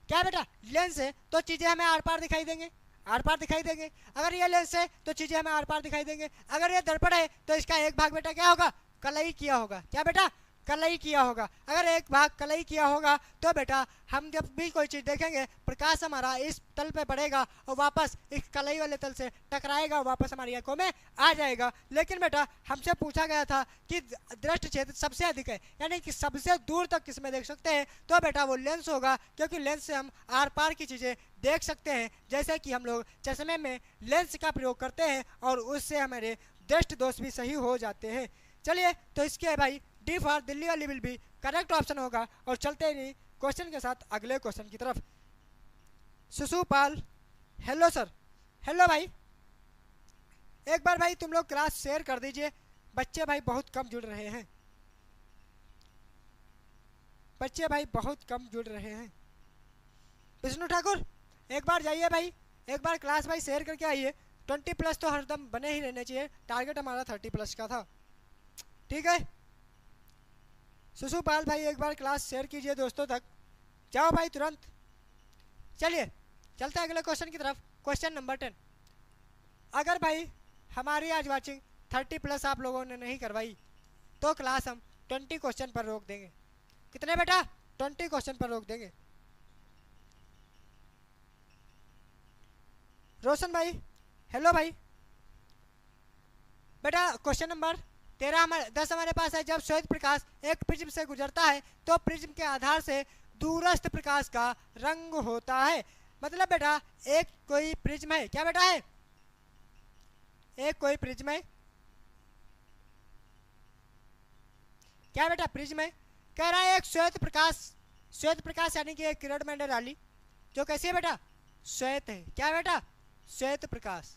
क्या बेटा लेंस है तो चीज़ें हमें आर पार दिखाई देंगे, आर पार दिखाई देंगे। अगर ये लेंस है तो चीज़ें हमें आर पार दिखाई देंगे। अगर ये दर्पण है तो इसका एक भाग बेटा क्या होगा? कलई किया होगा। क्या बेटा? कलई किया होगा। अगर एक भाग कलई किया होगा तो बेटा हम जब भी कोई चीज़ देखेंगे प्रकाश हमारा इस तल पे पड़ेगा और वापस इस कलई वाले तल से टकराएगा और वापस हमारी आंखों में आ जाएगा। लेकिन बेटा हमसे पूछा गया था कि दृष्टि क्षेत्र सबसे अधिक है, यानी कि सबसे दूर तक किसमें देख सकते हैं, तो बेटा वो लेंस होगा, क्योंकि लेंस से हम आर पार की चीज़ें देख सकते हैं। जैसे कि हम लोग चश्मे में लेंस का प्रयोग करते हैं और उससे हमारे दृष्टि दोष भी सही हो जाते हैं। चलिए तो इसके भाई डी फॉर दिल्ली वाली विल भी करेक्ट ऑप्शन होगा। और चलते ही क्वेश्चन के साथ अगले क्वेश्चन की तरफ। Shishupal, hello sir. हेलो भाई, एक बार भाई तुम लोग क्लास शेयर कर दीजिए, बच्चे भाई बहुत कम जुड़ रहे हैं। बच्चे भाई बहुत कम जुड़ रहे हैं। विष्णु ठाकुर एक बार जाइए भाई, एक बार क्लास भाई शेयर करके आइए। 20+ तो हरदम बने ही रहने चाहिए, टारगेट हमारा 30+ का था। ठीक है सुशुपाल भाई, एक बार क्लास शेयर कीजिए दोस्तों तक। जाओ भाई तुरंत। चलिए चलते हैं अगले क्वेश्चन की तरफ। Question number 10। अगर भाई हमारी आज वाचिंग 30+ आप लोगों ने नहीं करवाई तो क्लास हम 20 क्वेश्चन पर रोक देंगे। कितने बेटा? 20 क्वेश्चन पर रोक देंगे। रोशन भाई हेलो भाई। बेटा क्वेश्चन नंबर 10 हमारे पास है। जब श्वेत प्रकाश एक प्रिज्म से गुजरता है तो प्रिज्म के आधार से दूरस्थ प्रकाश का रंग होता है। मतलब बेटा एक कोई प्रिज्म है, क्या बेटा है? एक कोई प्रिज्म है, क्या बेटा? प्रिज्म है। कह रहा है एक श्वेत प्रकाश यानी कि एक किरण मैंने डाली जो कैसी है बेटा? श्वेत है। क्या बेटा? श्वेत प्रकाश।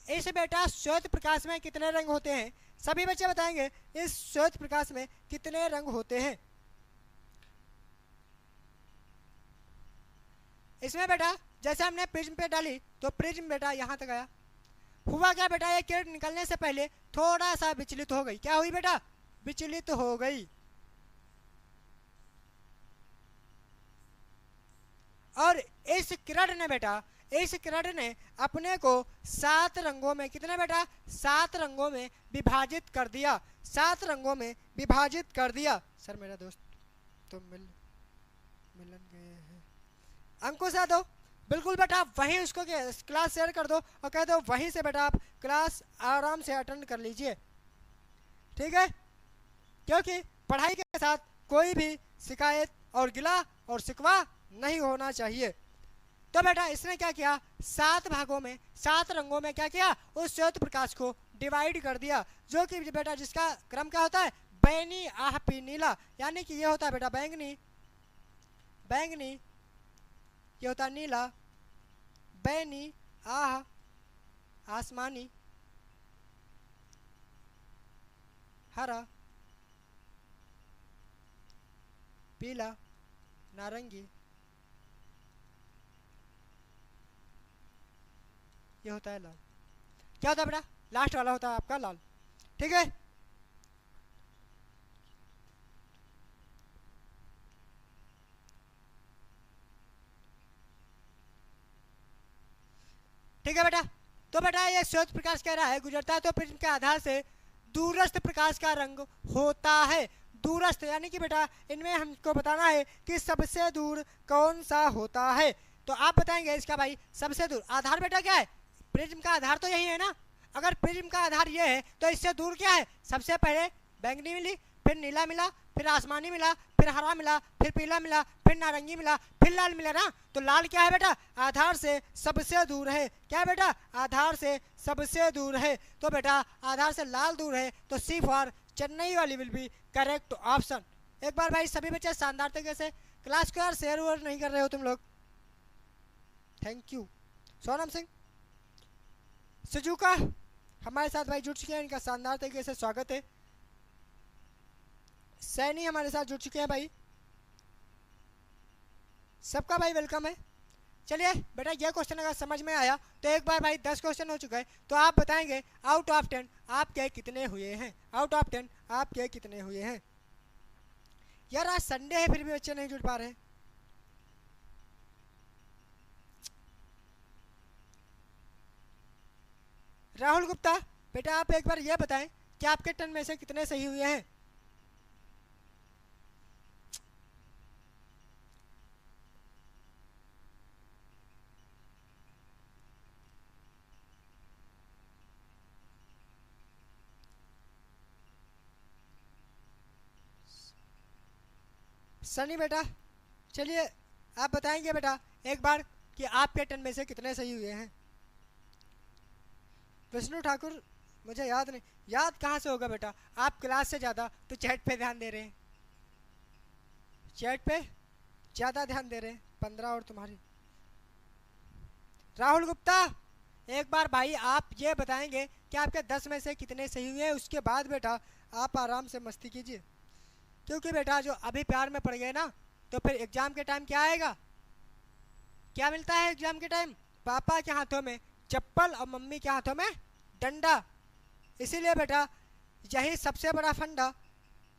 इस बेटा श्वेत प्रकाश में कितने रंग होते हैं? सभी बच्चे बताएंगे इस श्वेत प्रकाश में कितने रंग होते हैं। इसमें बेटा जैसे हमने प्रिज्म पे डाली तो प्रिज्म बेटा यहां तक आया। हुआ क्या बेटा? ये किरण निकलने से पहले थोड़ा सा विचलित हो गई। क्या हुई बेटा? विचलित हो गई। और इस किरण ने अपने को 7 रंगों में, कितने बेटा? 7 रंगों में विभाजित कर दिया। 7 रंगों में विभाजित कर दिया। सर मेरा दोस्त तो मिलन गए हैं। अंकुश यादव बिल्कुल बेटा वहीं उसको क्लास शेयर कर दो और कह दो वहीं से बेटा आप क्लास आराम से अटेंड कर लीजिए। ठीक है क्योंकि पढ़ाई के साथ कोई भी शिकायत और गिला और शिकवा नहीं होना चाहिए। तो बेटा इसने क्या किया? 7 भागों में 7 रंगों में क्या किया? उस श्वेत प्रकाश को डिवाइड कर दिया। जो कि बेटा जिसका क्रम क्या होता है? बैगनी आह पी नीला। यानी कि ये होता है बेटा बैंगनी, ये होता नीला, बैगनी, आह आसमानी, हरा, पीला, नारंगी, ये होता है लाल। क्या होता है बेटा? लास्ट वाला होता है आपका लाल। ठीक है ठीक है बेटा। तो बेटा ये श्वेत प्रकाश कह रहा है गुजरता है तो प्रिज्म के आधार से दूरस्थ प्रकाश का रंग होता है। दूरस्थ यानी कि बेटा इनमें हमको बताना है कि सबसे दूर कौन सा होता है। तो आप बताएंगे इसका भाई सबसे दूर आधार बेटा क्या है? प्रिज्म का आधार तो यही है ना। अगर प्रिज्म का आधार ये है तो इससे दूर क्या है? सबसे पहले बैंगनी मिली, फिर नीला मिला, फिर आसमानी मिला, फिर हरा मिला, फिर पीला मिला, फिर नारंगी मिला, फिर लाल मिला ना। तो लाल क्या है बेटा? आधार से सबसे दूर है। क्या है बेटा? आधार से सबसे दूर है। तो बेटा आधार से लाल दूर है तो सी फॉर चेन्नई वाली विल बी करेक्ट ऑप्शन। एक बार भाई सभी बच्चे शानदार तरीके से क्लास को यार शेयर वेयर नहीं कर रहे हो तुम लोग। Thank you. सोनम सिंह सुजुका हमारे साथ भाई जुड़ चुके हैं, इनका शानदार तरीके से स्वागत है। सैनी हमारे साथ जुड़ चुके हैं भाई, सबका भाई वेलकम है। चलिए बेटा ये क्वेश्चन अगर समझ में आया तो एक बार भाई 10 क्वेश्चन हो चुका है तो आप बताएंगे आउट ऑफ 10 आपके कितने हुए हैं? आउट ऑफ 10 आपके कितने हुए हैं? यार आज संडे है फिर भी बच्चे नहीं जुड़ पा रहे। राहुल गुप्ता बेटा आप एक बार ये बताएं कि आपके 10 में से कितने सही हुए हैं? सनी बेटा चलिए आप बताएंगे बेटा एक बार कि आपके 10 में से कितने सही हुए हैं? विष्णु ठाकुर मुझे याद नहीं, याद कहाँ से होगा बेटा? आप क्लास से ज़्यादा तो चैट पे ध्यान दे रहे हैं, चैट पे ज़्यादा ध्यान दे रहे हैं। 15 और तुम्हारी। राहुल गुप्ता एक बार भाई आप ये बताएंगे कि आपके 10 में से कितने सही हुए हैं, उसके बाद बेटा आप आराम से मस्ती कीजिए। क्योंकि बेटा जो अभी प्यार में पड़ गए ना, तो फिर एग्जाम के टाइम क्या आएगा, क्या मिलता है एग्जाम के टाइम, पापा के हाथों में चप्पल और मम्मी के हाथों में डंडा। इसीलिए बेटा यही सबसे बड़ा फंडा,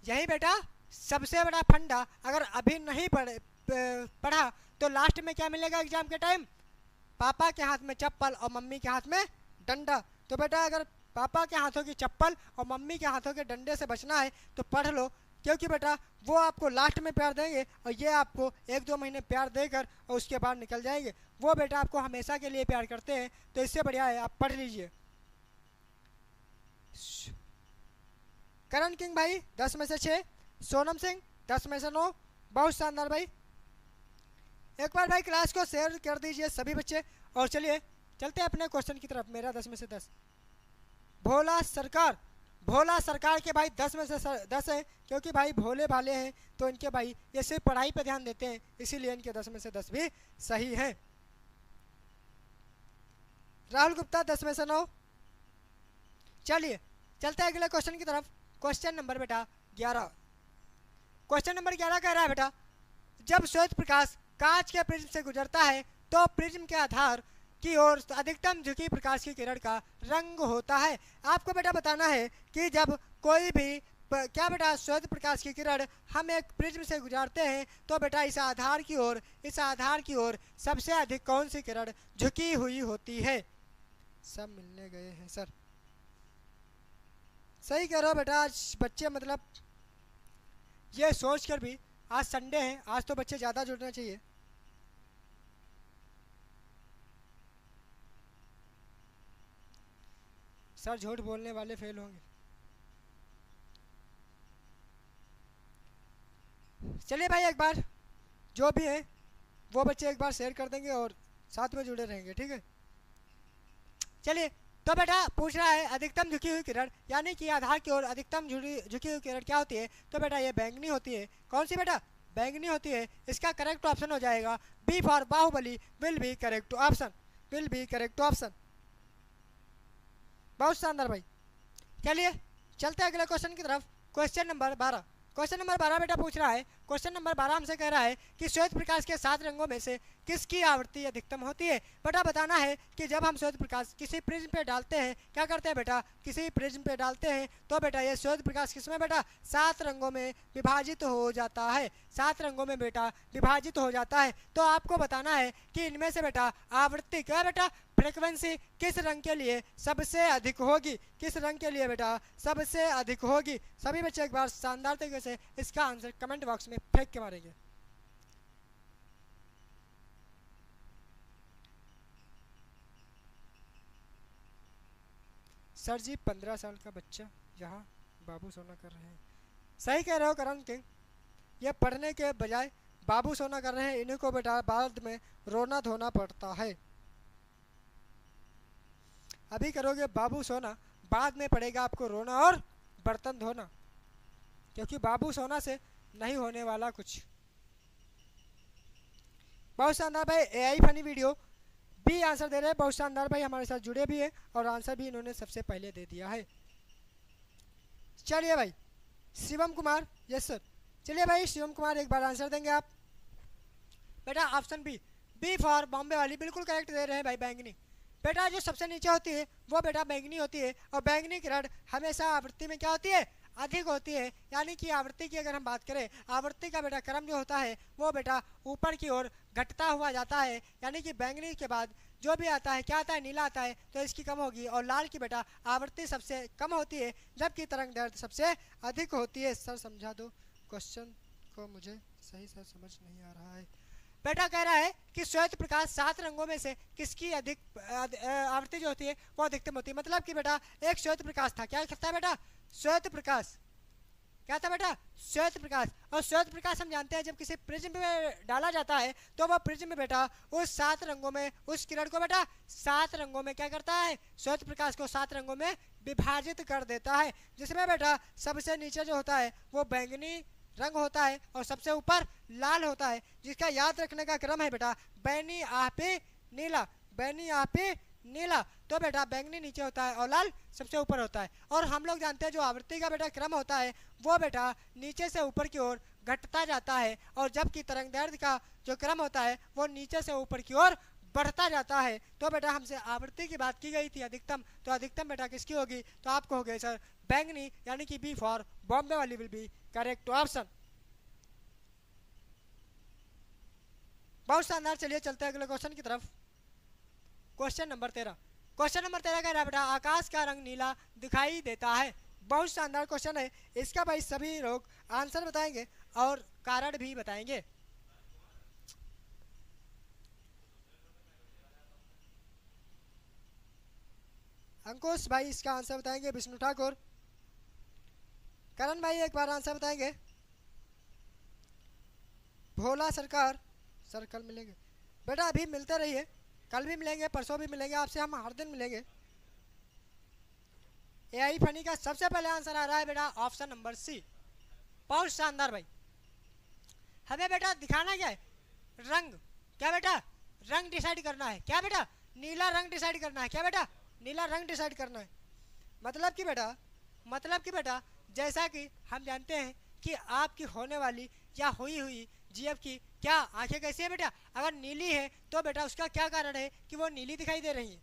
यही बेटा सबसे बड़ा फंडा, अगर अभी नहीं पढ़ा तो लास्ट में क्या मिलेगा एग्जाम के टाइम, पापा के हाथ में चप्पल और मम्मी के हाथ में डंडा। तो बेटा अगर पापा के हाथों की चप्पल और मम्मी के हाथों के डंडे से बचना है तो पढ़ लो, क्योंकि बेटा वो आपको लास्ट में प्यार देंगे और ये आपको 1-2 महीने प्यार देकर और उसके बाद निकल जाएंगे। वो बेटा आपको हमेशा के लिए प्यार करते हैं, तो इससे बढ़िया है आप पढ़ लीजिए। करण किंग भाई 10 में से 6, सोनम सिंह 10 में से 9, बहुत शानदार भाई। एक बार भाई क्लास को शेयर कर दीजिए सभी बच्चे। और चलिए चलते हैं अपने क्वेश्चन की तरफ। मेरा 10 में से 10। भोला सरकार, भोला सरकार के भाई 10 में से 10 है, क्योंकि भाई भोले भाले हैं तो इनके भाई ये सिर्फ पढ़ाई पे ध्यान देते हैं, इसीलिए इनके 10 में से 10 भी सही है। राहुल गुप्ता 10 में से 9। चलिए चलते हैं अगले क्वेश्चन की तरफ। क्वेश्चन नंबर बेटा 11। क्वेश्चन नंबर 11 कह रहा है बेटा, जब श्वेत प्रकाश कांच के प्रिज्म से गुजरता है तो प्रिज्म के आधार की ओर अधिकतम झुकी प्रकाश की किरण का रंग होता है। आपको बेटा बताना है कि जब कोई भी क्या बेटा श्वेत प्रकाश की किरण हम एक प्रिज्म से गुजारते हैं तो बेटा इस आधार की ओर सबसे अधिक कौन सी किरण झुकी हुई होती है। सब मिलने गए हैं सर, सही कह रहे हो बेटा। आज बच्चे मतलब ये सोच कर भी, आज संडे है, आज तो बच्चे ज़्यादा जुड़ना चाहिए। सर झूठ बोलने वाले फेल होंगे। चलिए भाई एक बार जो भी है वो बच्चे एक बार शेयर कर देंगे और साथ में जुड़े रहेंगे, ठीक है। चलिए तो बेटा पूछ रहा है अधिकतम झुकी हुई किरण, यानी कि आधार की ओर अधिकतम झुकी हुई किरण क्या होती है, तो बेटा ये बैंगनी होती है। कौन सी बेटा, बैंगनी होती है। इसका करेक्ट ऑप्शन हो जाएगा B for Baahubali, will be correct option, will be correct option. बहुत शानदार भाई। चलिए चलते हैं अगले क्वेश्चन की तरफ। Question number 12। क्वेश्चन नंबर 12 बेटा पूछ रहा है, क्वेश्चन नंबर 12 हमसे कह रहा है कि श्वेत प्रकाश के 7 रंगों में से किसकी आवृत्ति अधिकतम होती है। बेटा बताना है कि जब हम श्वेत प्रकाश किसी प्रिज्म पे डालते हैं, क्या करते हैं बेटा, किसी प्रिज्म पे डालते हैं तो बेटा ये श्वेत प्रकाश किसमें बेटा 7 रंगों में विभाजित हो जाता है, 7 रंगों में बेटा विभाजित हो जाता है। तो आपको बताना है कि इनमें से बेटा आवृत्ति क्या बेटा, फ्रीक्वेंसी किस रंग के लिए सबसे अधिक होगी, किस रंग के लिए बेटा सबसे अधिक होगी। सभी बच्चे एक बार शानदार तरीके से इसका आंसर कमेंट बॉक्स में फेंक के मारेंगे। सर जी 15 साल का बच्चा यहाँ बाबू सोना कर रहे हैं। सही कह रहे हो करण किंग, ये पढ़ने के बजाय बाबू सोना कर रहे हैं, इन्हीं को बेटा बाद में रोना धोना पड़ता है। अभी करोगे बाबू सोना, बाद में पड़ेगा आपको रोना और बर्तन धोना, क्योंकि बाबू सोना से नहीं होने वाला कुछ। बहुत शानदार भाई, एआई फनी वीडियो भी आंसर दे रहे हैं। बहुत शानदार भाई हमारे साथ जुड़े भी हैं और आंसर भी इन्होंने सबसे पहले दे दिया है। चलिए भाई शिवम कुमार, यस सर। चलिए भाई शिवम कुमार एक बार आंसर देंगे आप। बेटा option B, B for Bombay वाली बिल्कुल करेक्ट दे रहे हैं भाई, बैंगनी। बेटा जो सबसे नीचे होती है वो बेटा बैंगनी होती है, और बैंगनी किरण हमेशा आवृत्ति में क्या होती है, अधिक होती है। यानी कि आवृत्ति की अगर हम बात करें, आवृत्ति का बेटा क्रम जो होता है वो बेटा ऊपर की ओर घटता हुआ जाता है। यानी कि बैंगनी के बाद जो भी आता है क्या आता है, नीला आता है, तो इसकी कम होगी। और लाल की बेटा आवृत्ति सबसे कम होती है, जबकि तरंग दैर्घ्य सबसे अधिक होती है। सर समझा दो क्वेश्चन को, मुझे सही से समझ नहीं आ रहा है। बेटा कह रहा है कि श्वेत प्रकाश 7 रंगों में से किसकी अधिक आवृत्ति जो होती है वो अधिकतम होती है। मतलब कि बेटा एक श्वेत प्रकाश था, क्या था बेटा, श्वेत प्रकाश, क्या था बेटा, श्वेत प्रकाश। और श्वेत प्रकाश हम जानते हैं जब किसी प्रिज्म में डाला जाता है तो वह प्रिज्म में बेटा उस 7 रंगों में, उस किरण को बेटा 7 रंगों में क्या करता है, श्वेत प्रकाश को 7 रंगों में विभाजित कर देता है। जिसमें बेटा सबसे नीचे जो होता है वो बैंगनी रंग होता है और सबसे ऊपर लाल होता है, जिसका याद रखने का क्रम है बेटा बैनी आपे नीला, बैनी आपे नीला। तो बेटा बैंगनी नीचे होता है और लाल सबसे ऊपर होता है। और हम लोग जानते हैं जो आवृत्ति का बेटा क्रम होता है वो बेटा नीचे से ऊपर की ओर घटता जाता है, और जबकि तरंगदैर्घ्य का जो क्रम होता है वो नीचे से ऊपर की ओर बढ़ता जाता है। तो बेटा हमसे आवृत्ति की बात की गई थी अधिकतम, तो अधिकतम बेटा किसकी होगी, तो आपको हो गई सर बैंगनी, यानी कि बी फॉर बॉम्बे वाली विल बी करेक्ट ऑप्शन। बहुत शानदार, चलिए चलते हैं अगले क्वेश्चन की तरफ। क्वेश्चन नंबर 13, क्वेश्चन नंबर 13 कह रहा है बेटा आकाश का रंग नीला दिखाई देता है। बहुत शानदार क्वेश्चन है, इसका भाई सभी लोग आंसर बताएंगे और कारण भी बताएंगे। अंकुश भाई इसका आंसर बताएंगे, विष्णु ठाकुर, करण भाई एक बार आंसर बताएंगे, भोला सरकार, सर कल मिलेंगे बेटा, अभी मिलते रहिए, कल भी मिलेंगे, परसों भी मिलेंगे, आपसे हम हर दिन मिलेंगे। एआई फनी का सबसे पहले आंसर आ रहा है बेटा ऑप्शन नंबर सी। बहुत शानदार भाई, हमें बेटा दिखाना क्या है, रंग, क्या बेटा रंग डिसाइड करना है, क्या बेटा नीला रंग डिसाइड करना है, क्या बेटा नीला रंग डिसाइड करना है। मतलब कि बेटा जैसा कि हम जानते हैं कि आपकी होने वाली या हुई हुई जीएफ की क्या आंखें कैसी है बेटा, अगर नीली है तो बेटा उसका क्या कारण है कि वो नीली दिखाई दे रही है,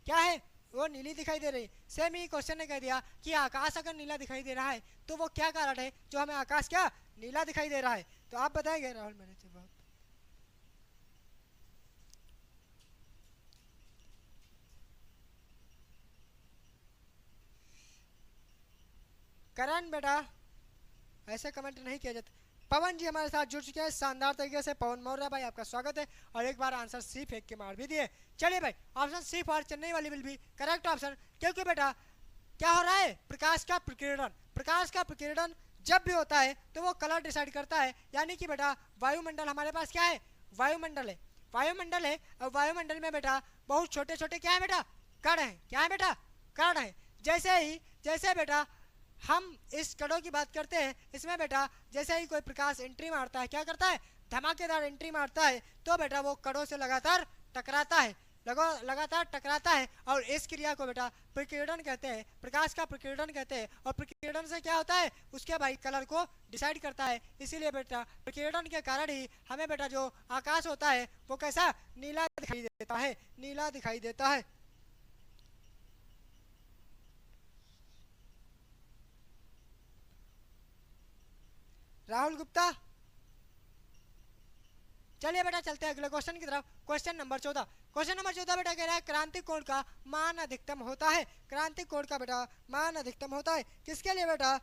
क्या है वो नीली दिखाई दे रही है। सेम ही क्वेश्चन ने कह दिया कि आकाश अगर नीला दिखाई दे रहा है तो वो क्या कारण है जो हमें आकाश क्या नीला दिखाई दे रहा है, तो आप बताएंगे राहुल। मैंने जवाब करण बेटा ऐसे कमेंट नहीं किया जाता। पवन जी हमारे साथ जुड़ चुके हैं शानदार तरीके से, पवन मौर्य भाई आपका स्वागत है, और एक बार आंसर सी फेंक के मार भी दिए। चलिए भाई ऑप्शन सी फॉर चेन्नई वाली विल भी करेक्ट ऑप्शन, क्योंकि बेटा क्या हो रहा है, प्रकाश का प्रकीर्णन, प्रकाश का प्रकीर्णन जब भी होता है तो वो कलर डिसाइड करता है, यानी कि बेटा वायुमंडल हमारे पास क्या है, वायुमंडल है, वायुमंडल है, और वायुमंडल में बेटा बहुत छोटे छोटे क्या है बेटा कण है, क्या है बेटा कण है। जैसे बेटा हम इस कणों की बात करते हैं, इसमें बेटा जैसे ही कोई प्रकाश एंट्री मारता है क्या करता है, धमाकेदार एंट्री मारता है, तो बेटा वो कणों से लगातार टकराता है, लगातार टकराता है, और इस क्रिया को बेटा प्रकीर्णन कहते हैं, प्रकाश का प्रकीर्णन कहते हैं। और प्रकीर्णन से क्या होता है, उसके भाई कलर को डिसाइड करता है, इसीलिए बेटा प्रकीर्णन के कारण ही हमें बेटा जो आकाश होता है वो कैसा नीला दिखाई देता है, नीला दिखाई देता है। राहुल गुप्ता, चलिए बेटा चलते हैं अगले क्वेश्चन की तरफ। क्वेश्चन नंबर 14, क्वेश्चन नंबर 14 बेटा कह रहा है क्रांतिक कोण का मान अधिकतम होता है, क्रांतिक कोण का बेटा मान अधिकतम होता है किसके लिए बेटा,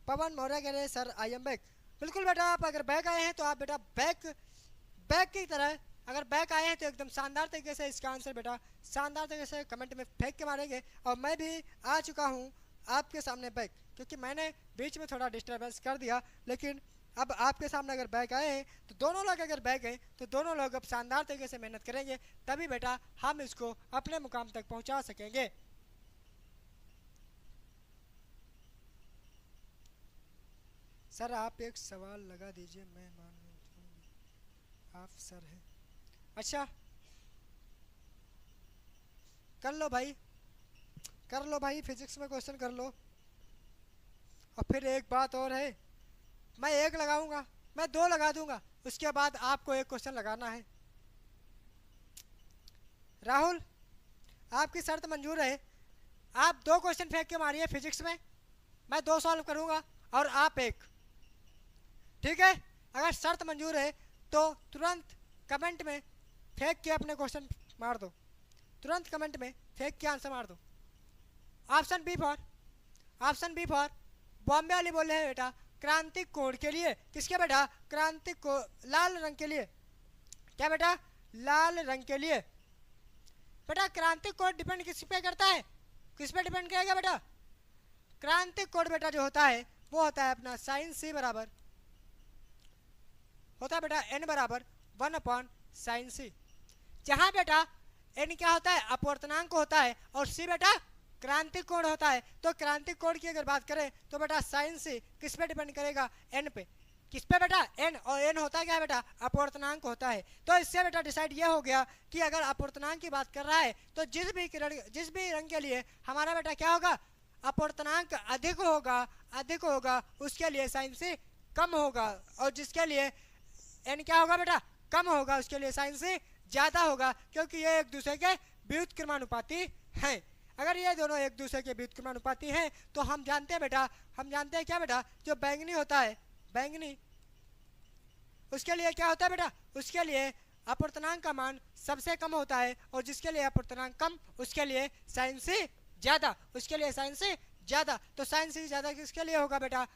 पवन मौर्य कह रहे हैं सर आई एम बैक। बिल्कुल बेटा, आप अगर बैक आए हैं तो आप बेटा बैक की तरह अगर बैक आए हैं तो एकदम शानदार तरीके से इसका आंसर बेटा शानदार तरीके से कमेंट में फेंक के मारेंगे। और मैं भी आ चुका हूँ आपके सामने बैक, क्योंकि मैंने बीच में थोड़ा डिस्टर्बेंस कर दिया, लेकिन अब आपके सामने अगर बैक आए हैं तो दोनों लोग अगर बैक हैं तो दोनों लोग अब शानदार तरीके से मेहनत करेंगे, तभी बेटा हम इसको अपने मुकाम तक पहुंचा सकेंगे। सर आप एक सवाल लगा दीजिए, मैं मान लूँ आप सर हैं। अच्छा कर लो भाई, कर लो भाई, फिजिक्स में क्वेश्चन कर लो। और फिर एक बात और है, मैं एक लगाऊंगा, मैं दो लगा दूंगा, उसके बाद आपको एक क्वेश्चन लगाना है। राहुल आपकी शर्त मंजूर है, आप दो क्वेश्चन फेंक के मारिए फिजिक्स में, मैं दो सॉल्व करूंगा और आप एक, ठीक है। अगर शर्त मंजूर है तो तुरंत कमेंट में फेंक के अपने क्वेश्चन मार दो, तुरंत कमेंट में फेंक के आंसर मार दो। ऑप्शन बी फॉर बॉम्बे वाली बोल रहे हैं बेटा क्रांतिक कोण के लिए, किसके बेटा क्रांतिक को लाल रंग के लिए, क्या बेटा लाल रंग के लिए। बेटा क्रांतिक कोण डिपेंड किस पे करता है, किस पे डिपेंड करेगा बेटा, क्रांतिक कोण बेटा जो होता है वो होता है अपना साइन सी बराबर होता है बेटा n बराबर 1/sin c, जहां बेटा n क्या होता है अपवर्तनांक होता है और c बेटा क्रांतिक कोण होता है। तो क्रांतिक कोण की अगर बात करें तो बेटा साइन सी किस पे डिपेंड करेगा, n पे, किस पे बेटा, एन, और एन होता है क्या बेटा, अपवर्तनांक होता है। तो इससे बेटा डिसाइड ये हो गया कि अगर अपवर्तनांक की बात कर रहा है तो जिस भी रंग के लिए हमारा बेटा क्या होगा, अपवर्तनांक अधिक होगा उसके लिए साइन से कम होगा, और जिसके लिए एन क्या होगा बेटा, कम होगा, उसके लिए साइन से ज्यादा होगा, क्योंकि ये एक दूसरे के व्युत्क्रमानुपाती हैं। अगर ये दोनों एक दूसरे के व्युत्क्रमानुपाती हैं तो हम जानते हैं क्या बेटा, जो बैंगनी होता है, बैंगनी, उसके लिए क्या होता है बेटा, उसके लिए अपवर्तनांक का मान सबसे कम होता है, और जिसके लिए अपवर्तनांक कम उसके लिए साइन से ज्यादा, उसके लिए साइन से ज्यादा। तो साइन से ज्यादा किसके लिए होगा बेटा,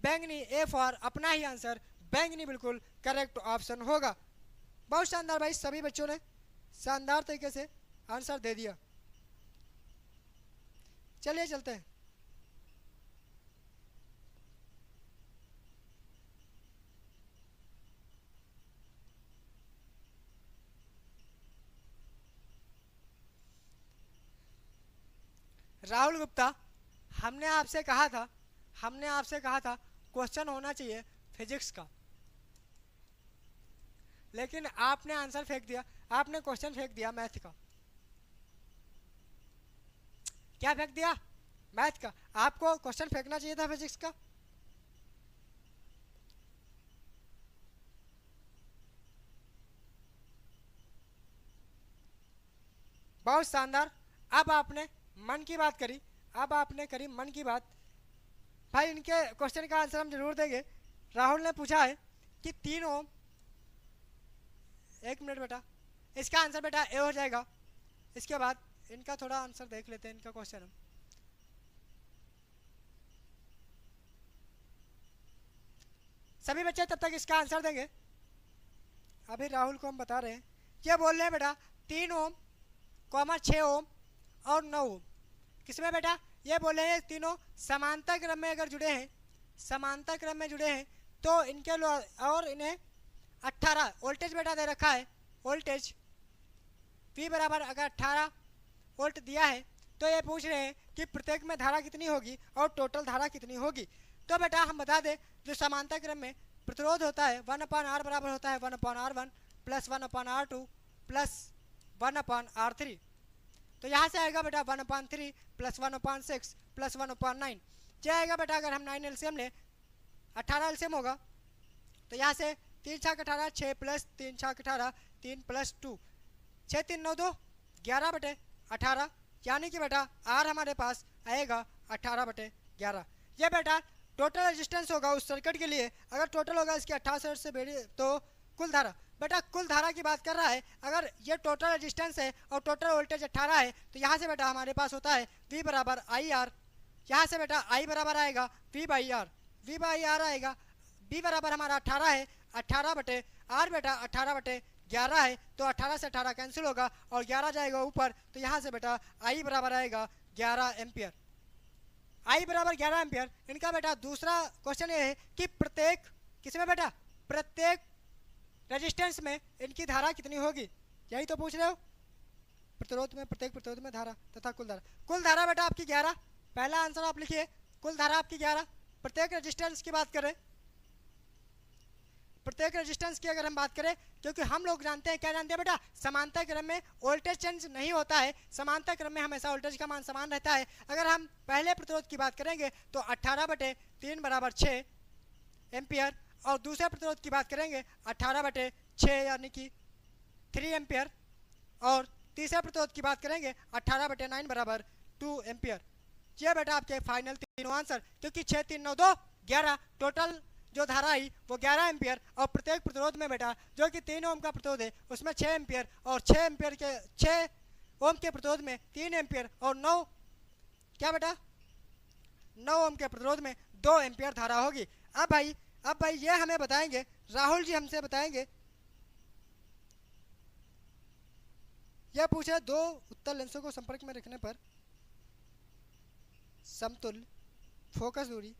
बैंगनी। ए फॉर अपना ही आंसर बैंगनी बिल्कुल करेक्ट ऑप्शन होगा। बहुत शानदार भाई, सभी बच्चों ने शानदार तरीके से आंसर दे दिया। चलिए चलते हैं। राहुल गुप्ता, हमने आपसे कहा था क्वेश्चन होना चाहिए फिजिक्स का, लेकिन आपने आंसर फेंक दिया, आपने क्वेश्चन फेंक दिया मैथ का। क्या फेंक दिया, मैथ का। आपको क्वेश्चन फेंकना चाहिए था फिजिक्स का। बहुत शानदार। अब आपने मन की बात करी, अब आपने करी मन की बात। भाई इनके क्वेश्चन का आंसर हम जरूर देंगे। राहुल ने पूछा है कि 3 ओम, एक मिनट बेटा, इसका आंसर बेटा ए हो जाएगा। इसके बाद इनका थोड़ा आंसर देख लेते हैं, इनका क्वेश्चन हम। सभी बच्चे तब तक इसका आंसर देंगे। अभी राहुल को हम बता रहे हैं, ये बोल रहे हैं बेटा 3 ओम, 6 ओम और 9 ओम। किसमें बेटा, ये बोले हैं तीनों समांतर क्रम में अगर जुड़े हैं, समांतर क्रम में जुड़े हैं तो इनके और इन्हें 18 वोल्टेज बेटा दे रखा है। वोल्टेज V बराबर अगर 18 वोल्ट दिया है तो ये पूछ रहे हैं कि प्रत्येक में धारा कितनी होगी और टोटल धारा कितनी होगी। तो बेटा हम बता दें, जो समांतर क्रम में प्रतिरोध होता है 1/R बराबर होता है 1/R1 plus 1/R2 plus 1/R3। तो यहाँ से आएगा बेटा 1/3 प्लस 1/6 प्लस 1/9। क्या आएगा बेटा, अगर हम 9 एलसीएम ले, 18 एलसीएम होगा, तो यहाँ से 3 छाक 18, 6 प्लस 3 छाक 18, 3 प्लस 2, 6 3 9 2 11/18, यानी कि बेटा आर हमारे पास आएगा 18/11। ये बेटा टोटल रेजिस्टेंस होगा उस सर्किट के लिए। अगर टोटल होगा इसके 18 से बेड़ी तो कुल धारा, बेटा कुल धारा की बात कर रहा है। अगर ये टोटल रेजिस्टेंस है और टोटल वोल्टेज 18 है तो यहाँ से बेटा हमारे पास होता है V बराबर आई आर। यहाँ से बेटा I बराबर आएगा V by R, V by R आएगा। B बराबर हमारा 18 है, 18/R बेटा 18/11 है, तो 18 से 18 कैंसिल होगा और 11 जाएगा ऊपर, तो यहाँ से बेटा I बराबर आएगा 11 एम्पियर। I बराबर 11 एम्पियर। इनका बेटा दूसरा क्वेश्चन ये है कि प्रत्येक किसमें बेटा, प्रत्येक रेजिस्टेंस में इनकी धारा कितनी होगी, यही तो पूछ रहे हो। प्रतिरोध में, प्रत्येक प्रतिरोध में धारा तथा कुल धारा। कुल धारा बेटा आपकी 11, पहला आंसर आप लिखिए, कुल धारा आपकी 11। प्रत्येक रेजिस्टेंस की बात करें, प्रत्येक रेजिस्टेंस की अगर हम बात करें, क्योंकि हम लोग जानते हैं, क्या जानते हैं बेटा, समांतर क्रम में वोल्टेज चेंज नहीं होता है, समांतर क्रम में हमेशा वोल्टेज का मान समान रहता है। अगर हम पहले प्रतिरोध की बात करेंगे तो 18/3 बराबर 6 एम्पियर, और दूसरे प्रतिरोध की बात करेंगे 18/6 यानी कि 3 एम्पियर, और तीसरे प्रतिरोध की बात करेंगे 18/9 बराबर 2 एम्पियर। ये बेटा आपके फाइनल तीनों आंसर, क्योंकि 6 3 9 2 11 टोटल जो धारा आई वो 11 एम्पियर, और प्रत्येक प्रतिरोध में बेटा जो कि 3 ओम का प्रतिरोध है उसमें 6 एम्पियर, और 6 एम्पियर के 6 ओम के प्रतिरोध में 3 एम्पियर, और 9 क्या बेटा 9 ओम के प्रतिरोध में 2 एम्पियर धारा होगी। अब भाई ये हमें बताएंगे, राहुल जी हमसे बताएंगे, यह पूछ रहे 2 उत्तल लेंसों को संपर्क में रखने पर समतुल्य फोकस दूरी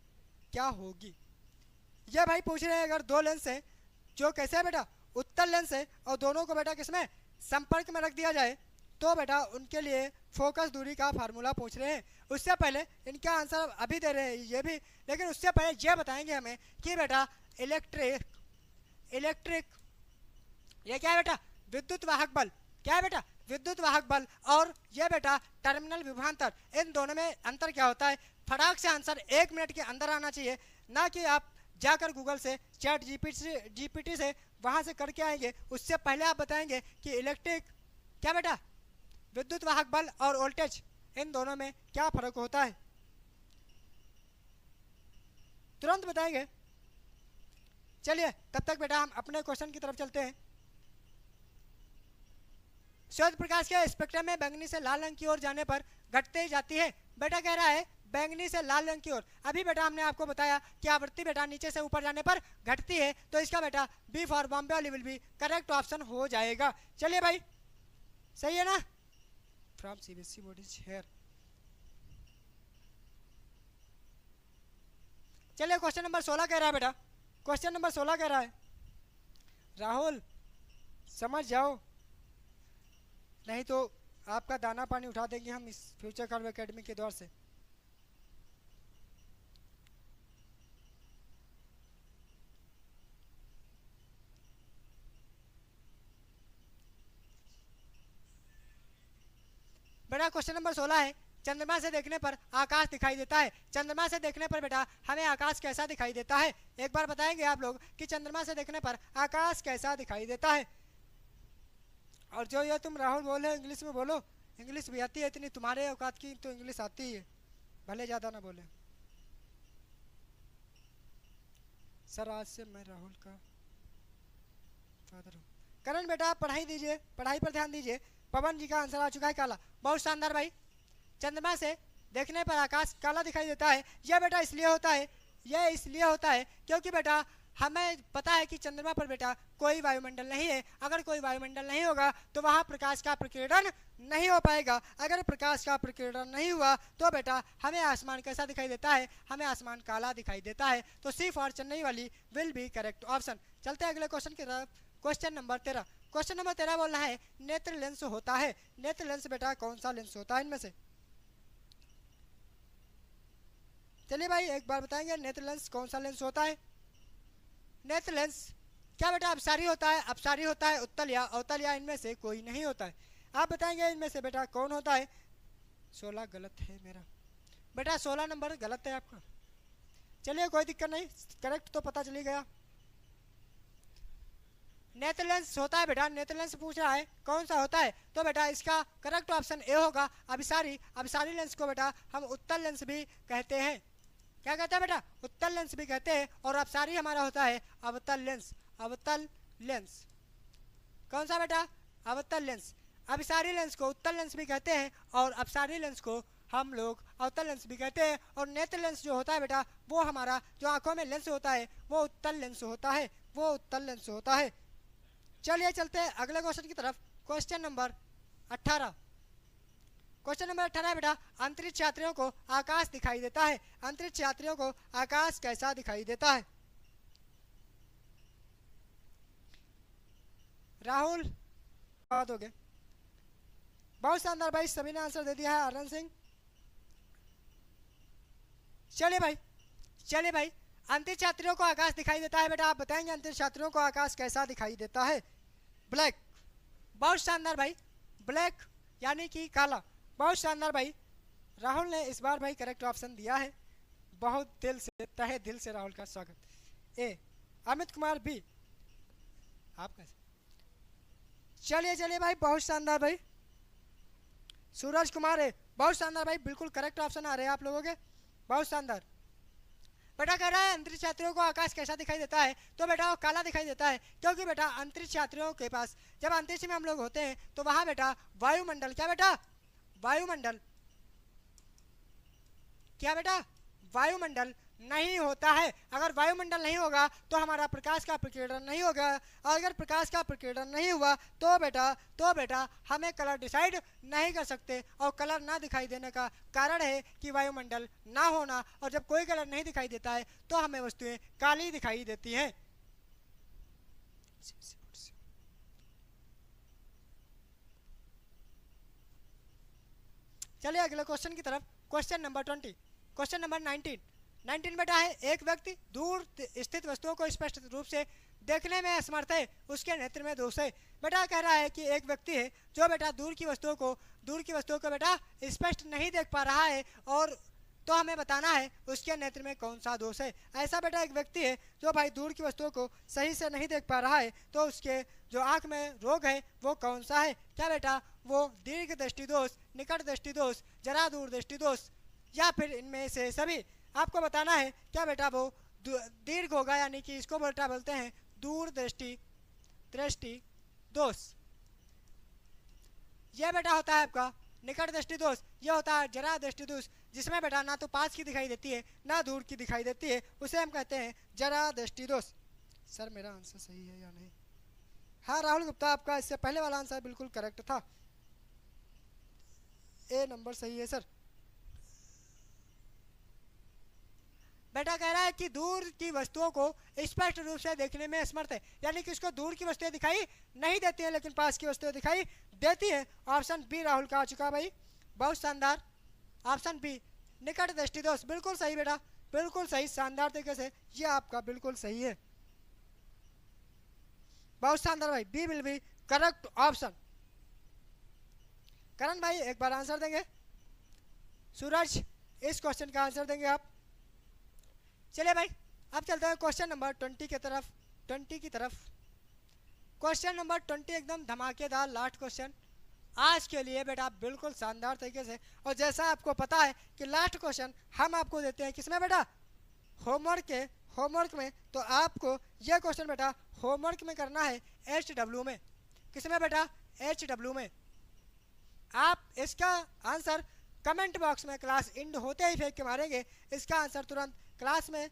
क्या होगी। यह भाई पूछ रहे हैं अगर 2 लेंस है जो कैसे है बेटा, उत्तल लेंस है, और दोनों को बेटा किसमें संपर्क में रख दिया जाए, तो बेटा उनके लिए फोकस दूरी का फार्मूला पूछ रहे हैं। उससे पहले इनका आंसर अभी दे रहे हैं ये भी, लेकिन उससे पहले ये बताएंगे हमें कि बेटा इलेक्ट्रिक ये क्या है बेटा, विद्युत वाहक बल। क्या है बेटा, विद्युत वाहक बल। और ये बेटा टर्मिनल विभवांतर, इन दोनों में अंतर क्या होता है। फटाक से आंसर 1 मिनट के अंदर आना चाहिए, ना कि आप जाकर गूगल से चैट जीपीटी से वहां से करके आएंगे। उससे पहले आप बताएंगे कि इलेक्ट्रिक क्या बेटा, विद्युत वाहक बल और वोल्टेज, इन दोनों में क्या फर्क होता है, तुरंत बताएंगे। चलिए तब तक बेटा हम अपने क्वेश्चन की तरफ चलते हैं। श्वेत प्रकाश के स्पेक्ट्रम में बैंगनी से लाल रंग की ओर जाने पर घटते ही जाती है। बेटा कह रहा है बैंगनी से लाल रंग की ओर। अभी बेटा हमने आपको बताया कि आवृत्ति बेटा नीचे से ऊपर जाने पर घटती है, तो इसका बेटा बी फॉर बॉम्बे वाली विल बी करेक्ट ऑप्शन हो जाएगा। चलिए भाई सही है ना, from CBSE board is here. चलिए क्वेश्चन नंबर 16 कह रहा है बेटा, क्वेश्चन नंबर 16 कह रहा है, राहुल समझ जाओ नहीं तो आपका दाना पानी उठा देंगे हम इस फ्यूचर कर्व एकेडमी के द्वार से। बेटा क्वेश्चन नंबर 16 है, चंद्रमा से देखने पर आकाश दिखाई देता है। चंद्रमा से देखने पर बेटा हमें आकाश कैसा दिखाई देता है, एक बार बताएंगे आप लोग कि चंद्रमा से देखने पर आकाश कैसा दिखाई देता है। और जो ये तुम राहुल बोले इंग्लिश में बोलो, इंग्लिश भी आती है इतनी तुम्हारे औकात की तो इंग्लिश आती ही है, भले ज़्यादा ना बोले। सर आज से मैं राहुल का फादर हूँ। करण बेटा पढ़ाई दीजिए, पढ़ाई पर ध्यान दीजिए। पवन जी का आंसर आ चुका है काला, बहुत शानदार भाई। चंद्रमा से देखने पर आकाश काला दिखाई देता है, यह बेटा इसलिए होता है, यह इसलिए होता है क्योंकि बेटा हमें पता है कि चंद्रमा पर बेटा कोई वायुमंडल नहीं है। अगर कोई वायुमंडल नहीं होगा तो वहाँ प्रकाश का प्रकीर्णन नहीं हो पाएगा। अगर प्रकाश का प्रकीर्णन नहीं हुआ तो बेटा हमें आसमान कैसा दिखाई देता है, हमें आसमान काला दिखाई देता है। तो सी फॉर चेन्नई वाली विल बी करेक्ट ऑप्शन। चलते हैं अगले क्वेश्चन की तरफ। क्वेश्चन नंबर 13, क्वेश्चन नंबर 13 बोलना है नेत्र लेंस होता है। नेत्र लेंस बेटा कौन सा लेंस होता है इनमें से, चलिए भाई एक बार बताएंगे नेत्र लेंस कौन सा लेंस होता है। नेत्र लेंस क्या बेटा अपसारी होता है, अपसारी होता है, उत्तल या अवतल या इनमें से कोई नहीं होता है। आप बताएंगे इनमें से बेटा कौन होता है। 16 गलत है मेरा बेटा, 16 नंबर गलत है आपका। चलिए कोई दिक्कत नहीं, करेक्ट तो पता चली गया। नेत्र लेंस होता है बेटा, नेत्र लेंस पूछ रहा है कौन सा होता है, तो बेटा इसका करेक्ट ऑप्शन ए होगा अभिसारी। अभिसारी लेंस को बेटा हम उत्तल लेंस भी कहते हैं। क्या कहते हैं बेटा, उत्तल लेंस भी कहते हैं। और अपसारी हमारा होता है अवतल लेंस। अवतल लेंस कौन सा बेटा, अवतल लेंस। अभिसारी लेंस को उत्तल लेंस भी कहते हैं और अपसारी लेंस को हम लोग अवतल लेंस भी कहते हैं। और नेत्र लेंस जो होता है बेटा वो हमारा जो आंखों में लेंस होता है वो उत्तल लेंस होता है, वो उत्तल लेंस होता है। चलिए चलते हैं अगले क्वेश्चन की तरफ। क्वेश्चन नंबर 18, क्वेश्चन नंबर 18 बेटा अंतरिक्ष यात्रियों को आकाश दिखाई देता है। अंतरिक्ष यात्रियों को आकाश कैसा दिखाई देता है। राहुल बात हो गए, बहुत शानदार भाई, सभी ने आंसर दे दिया है। आनंद सिंह चलिए भाई, चलिए भाई अंतरिक्ष यात्रियों को आकाश दिखाई देता है। बेटा आप बताएंगे अंतरिक्ष यात्रियों को आकाश कैसा दिखाई देता है। ब्लैक, बहुत शानदार भाई, ब्लैक यानी कि काला, बहुत शानदार भाई। राहुल ने इस बार भाई करेक्ट ऑप्शन दिया है, बहुत दिल से, तहे दिल से राहुल का स्वागत। ए अमित कुमार बी, आप कैसे, चलिए चलिए भाई बहुत शानदार भाई। सूरज कुमार है, बहुत शानदार भाई, बिल्कुल करेक्ट ऑप्शन आ रहे हैं आप लोगों के, बहुत शानदार। बेटा कह रहा है अंतरिक्ष यात्रियों को आकाश कैसा दिखाई देता है, तो बेटा वो काला दिखाई देता है क्योंकि बेटा अंतरिक्ष यात्रियों के पास जब अंतरिक्ष में हम लोग होते हैं तो वहां बेटा वायुमंडल, क्या बेटा वायुमंडल, क्या बेटा वायुमंडल नहीं होता है। अगर वायुमंडल नहीं होगा तो हमारा प्रकाश का प्रकीर्णन नहीं होगा, और अगर प्रकाश का प्रकीर्णन नहीं हुआ तो बेटा हमें कलर डिसाइड नहीं कर सकते। और कलर ना दिखाई देने का कारण है कि वायुमंडल ना होना, और जब कोई कलर नहीं दिखाई देता है तो हमें वस्तुएं काली दिखाई देती हैं। चलिए अगले क्वेश्चन की तरफ। क्वेश्चन नंबर 20, क्वेश्चन नंबर 19 बेटा है, एक व्यक्ति दूर स्थित वस्तुओं को स्पष्ट रूप से देखने में असमर्थ है, उसके नेत्र में दोष है। बेटा कह रहा है कि एक व्यक्ति है जो बेटा दूर की वस्तुओं को बेटा स्पष्ट नहीं देख पा रहा है, और तो हमें बताना है उसके नेत्र में कौन सा दोष है। ऐसा बेटा एक व्यक्ति है जो भाई दूर की वस्तुओं को सही से नहीं देख पा रहा है, तो उसके जो आंख में रोग है वो कौन सा है? क्या बेटा वो दीर्घ दृष्टि दोष, निकट दृष्टि दोष, जरा दूर दृष्टि दोष, या फिर इनमें से सभी? आपको बताना है। क्या बेटा वो दीर्घ होगा, यानी कि इसको बेटा बोलते हैं दूर दृष्टि दोष। यह बेटा होता है आपका निकट दृष्टि दोष। यह होता है जरा दृष्टि दोष, जिसमें बेटा ना तो पास की दिखाई देती है ना दूर की दिखाई देती है, उसे हम कहते हैं जरा दृष्टि दोष। सर मेरा आंसर सही है या नहीं? हाँ राहुल गुप्ता, आपका इससे पहले वाला आंसर बिल्कुल करेक्ट था, ए नंबर सही है सर। बेटा कह रहा है कि दूर की वस्तुओं को स्पष्ट रूप से देखने में असमर्थ है, यानी कि उसको दूर की वस्तुएं दिखाई नहीं देती है लेकिन पास की वस्तुएं दिखाई देती है। ऑप्शन बी राहुल का आ चुका भाई, बहुत शानदार। ऑप्शन बी निकट दृष्टि दोष, बिल्कुल सही बेटा, बिल्कुल सही, शानदार तरीके से ये आपका बिल्कुल सही है, बहुत शानदार भाई। B will be correct option. Karan भाई एक बार आंसर देंगे? सूरज इस क्वेश्चन का आंसर देंगे आप? चलिए भाई अब चलते हैं क्वेश्चन नंबर 20 की तरफ। क्वेश्चन नंबर 20 एकदम धमाकेदार लास्ट क्वेश्चन आज के लिए बेटा, बिल्कुल शानदार तरीके से। और जैसा आपको पता है कि लास्ट क्वेश्चन हम आपको देते हैं किसमें बेटा? होमवर्क में। तो आपको यह क्वेश्चन बेटा होमवर्क में करना है HW में। किसमें बेटा? HW में। आप इसका आंसर कमेंट बॉक्स में क्लास एंड होते ही फेंक के मारेंगे। इसका आंसर तुरंत क्लास में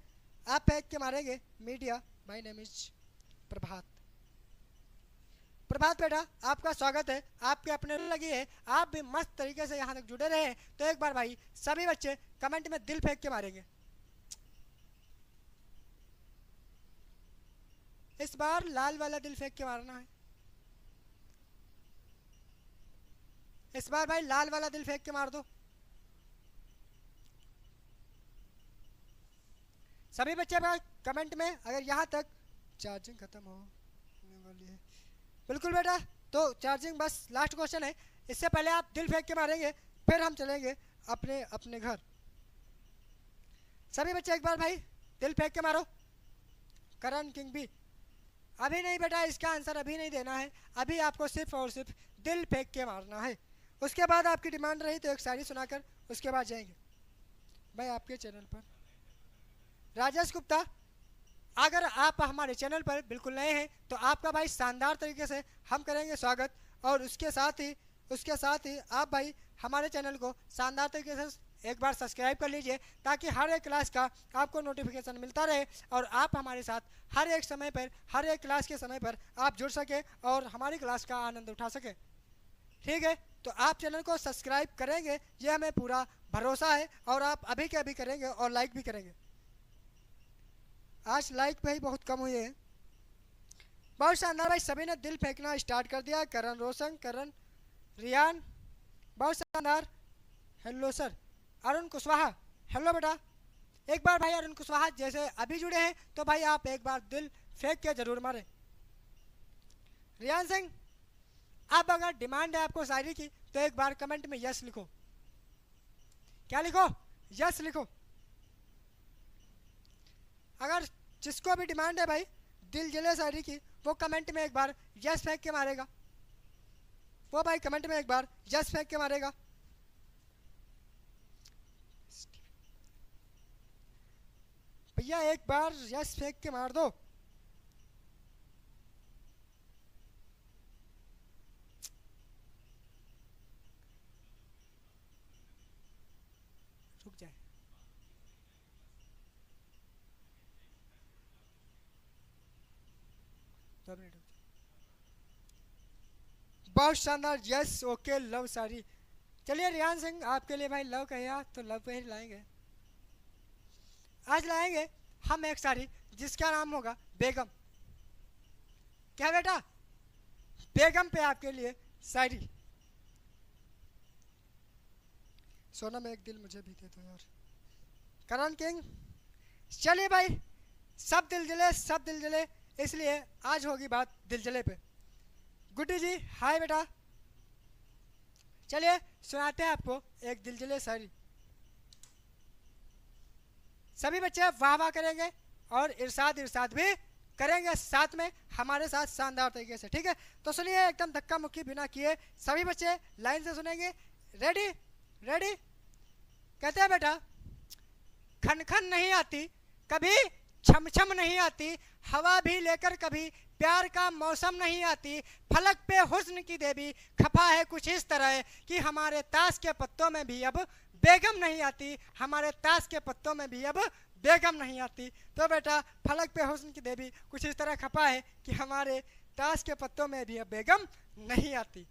आप फेंक के मारेंगे। मीडिया, माय नेम इज प्रभात बेटा, आपका स्वागत है, आपके अपने लगी है, आप भी मस्त तरीके से यहाँ तक जुड़े रहे। तो एक बार भाई सभी बच्चे कमेंट में दिल फेंक के मारेंगे। इस बार लाल वाला दिल फेंक के मारना है। इस बार भाई लाल वाला दिल फेंक के मार दो सभी बच्चे भाई कमेंट में। अगर यहाँ तक चार्जिंग खत्म होने वाली है, बिल्कुल बेटा, तो चार्जिंग बस लास्ट क्वेश्चन है, इससे पहले आप दिल फेंक के मारेंगे, फिर हम चलेंगे अपने अपने घर। सभी बच्चे एक बार भाई दिल फेंक के मारो। करण किंग भी अभी नहीं बेटा, इसका आंसर अभी नहीं देना है, अभी आपको सिर्फ और सिर्फ दिल फेंक के मारना है। उसके बाद आपकी डिमांड रही तो एक शायरी सुनाकर उसके बाद जाएंगे भाई आपके चैनल पर। राजेश गुप्ता, अगर आप हमारे चैनल पर बिल्कुल नए हैं तो आपका भाई शानदार तरीके से हम करेंगे स्वागत, और उसके साथ ही आप भाई हमारे चैनल को शानदार तरीके से एक बार सब्सक्राइब कर लीजिए, ताकि हर एक क्लास का आपको नोटिफिकेशन मिलता रहे और आप हमारे साथ हर एक क्लास के समय पर आप जुड़ सके और हमारी क्लास का आनंद उठा सके। ठीक है, तो आप चैनल को सब्सक्राइब करेंगे, ये हमें पूरा भरोसा है, और आप अभी के अभी करेंगे और लाइक भी करेंगे। आज लाइक भाई बहुत कम हुए हैं। बहुत शानदार भाई, सभी ने दिल फेंकना स्टार्ट कर दिया। करण रोशन, करण रियान, बहुत शानदार। Hello sir. Arun Kushwaha, hello बेटा। एक बार भाई अरुण कुशवाहा जैसे अभी जुड़े हैं तो भाई आप एक बार दिल फेंक के जरूर मारें। रियान सिंह, अब अगर डिमांड है आपको शायरी की तो एक बार कमेंट में यस लिखो। क्या लिखो? यस लिखो। अगर जिसको भी डिमांड है भाई दिल जले शायरी की, वो कमेंट में एक बार यस फेंक के मारेगा। वो भाई कमेंट में एक बार यस फेंक के मारेगा। भैया एक बार यस फेंक के मार दो। रुक जाए, बहुत शानदार, यस ओके लव सारी। चलिए रियान सिंह, आपके लिए भाई लव कहिया तो लव पे ही लाएंगे। आज लाएंगे हम एक सारी जिसका नाम होगा बेगम। क्या बेटा? बेगम पे आपके लिए शायरी। सोनम एक दिल मुझे भी दे दो यार। करण किंग, चलिए भाई, सब दिल जले, सब दिल जले, इसलिए आज होगी बात दिल जले पे। गुड्डी जी हाय बेटा, चलिए सुनाते हैं आपको एक दिल जले शायरी। सभी बच्चे वाह वाह करेंगे और इरशाद इरशाद भी करेंगे साथ में हमारे साथ शानदार तरीके से, ठीक है? तो सुनिए, एकदम धक्का मुक्की बिना किए सभी बच्चे लाइन से सुनेंगे। Ready ready. कहते हैं बेटा, खन खन नहीं आती कभी, छम छम नहीं आती, हवा भी लेकर कभी प्यार का मौसम नहीं आती, फलक पे हुस्न की देवी खफा है कुछ इस तरह कि हमारे ताश के पत्तों में भी अब बेगम नहीं आती, हमारे ताश के पत्तों में भी अब बेगम नहीं आती। तो बेटा, फलक पे हुस्न की देवी कुछ इस तरह खफा है कि हमारे ताश के पत्तों में भी अब बेगम नहीं आती।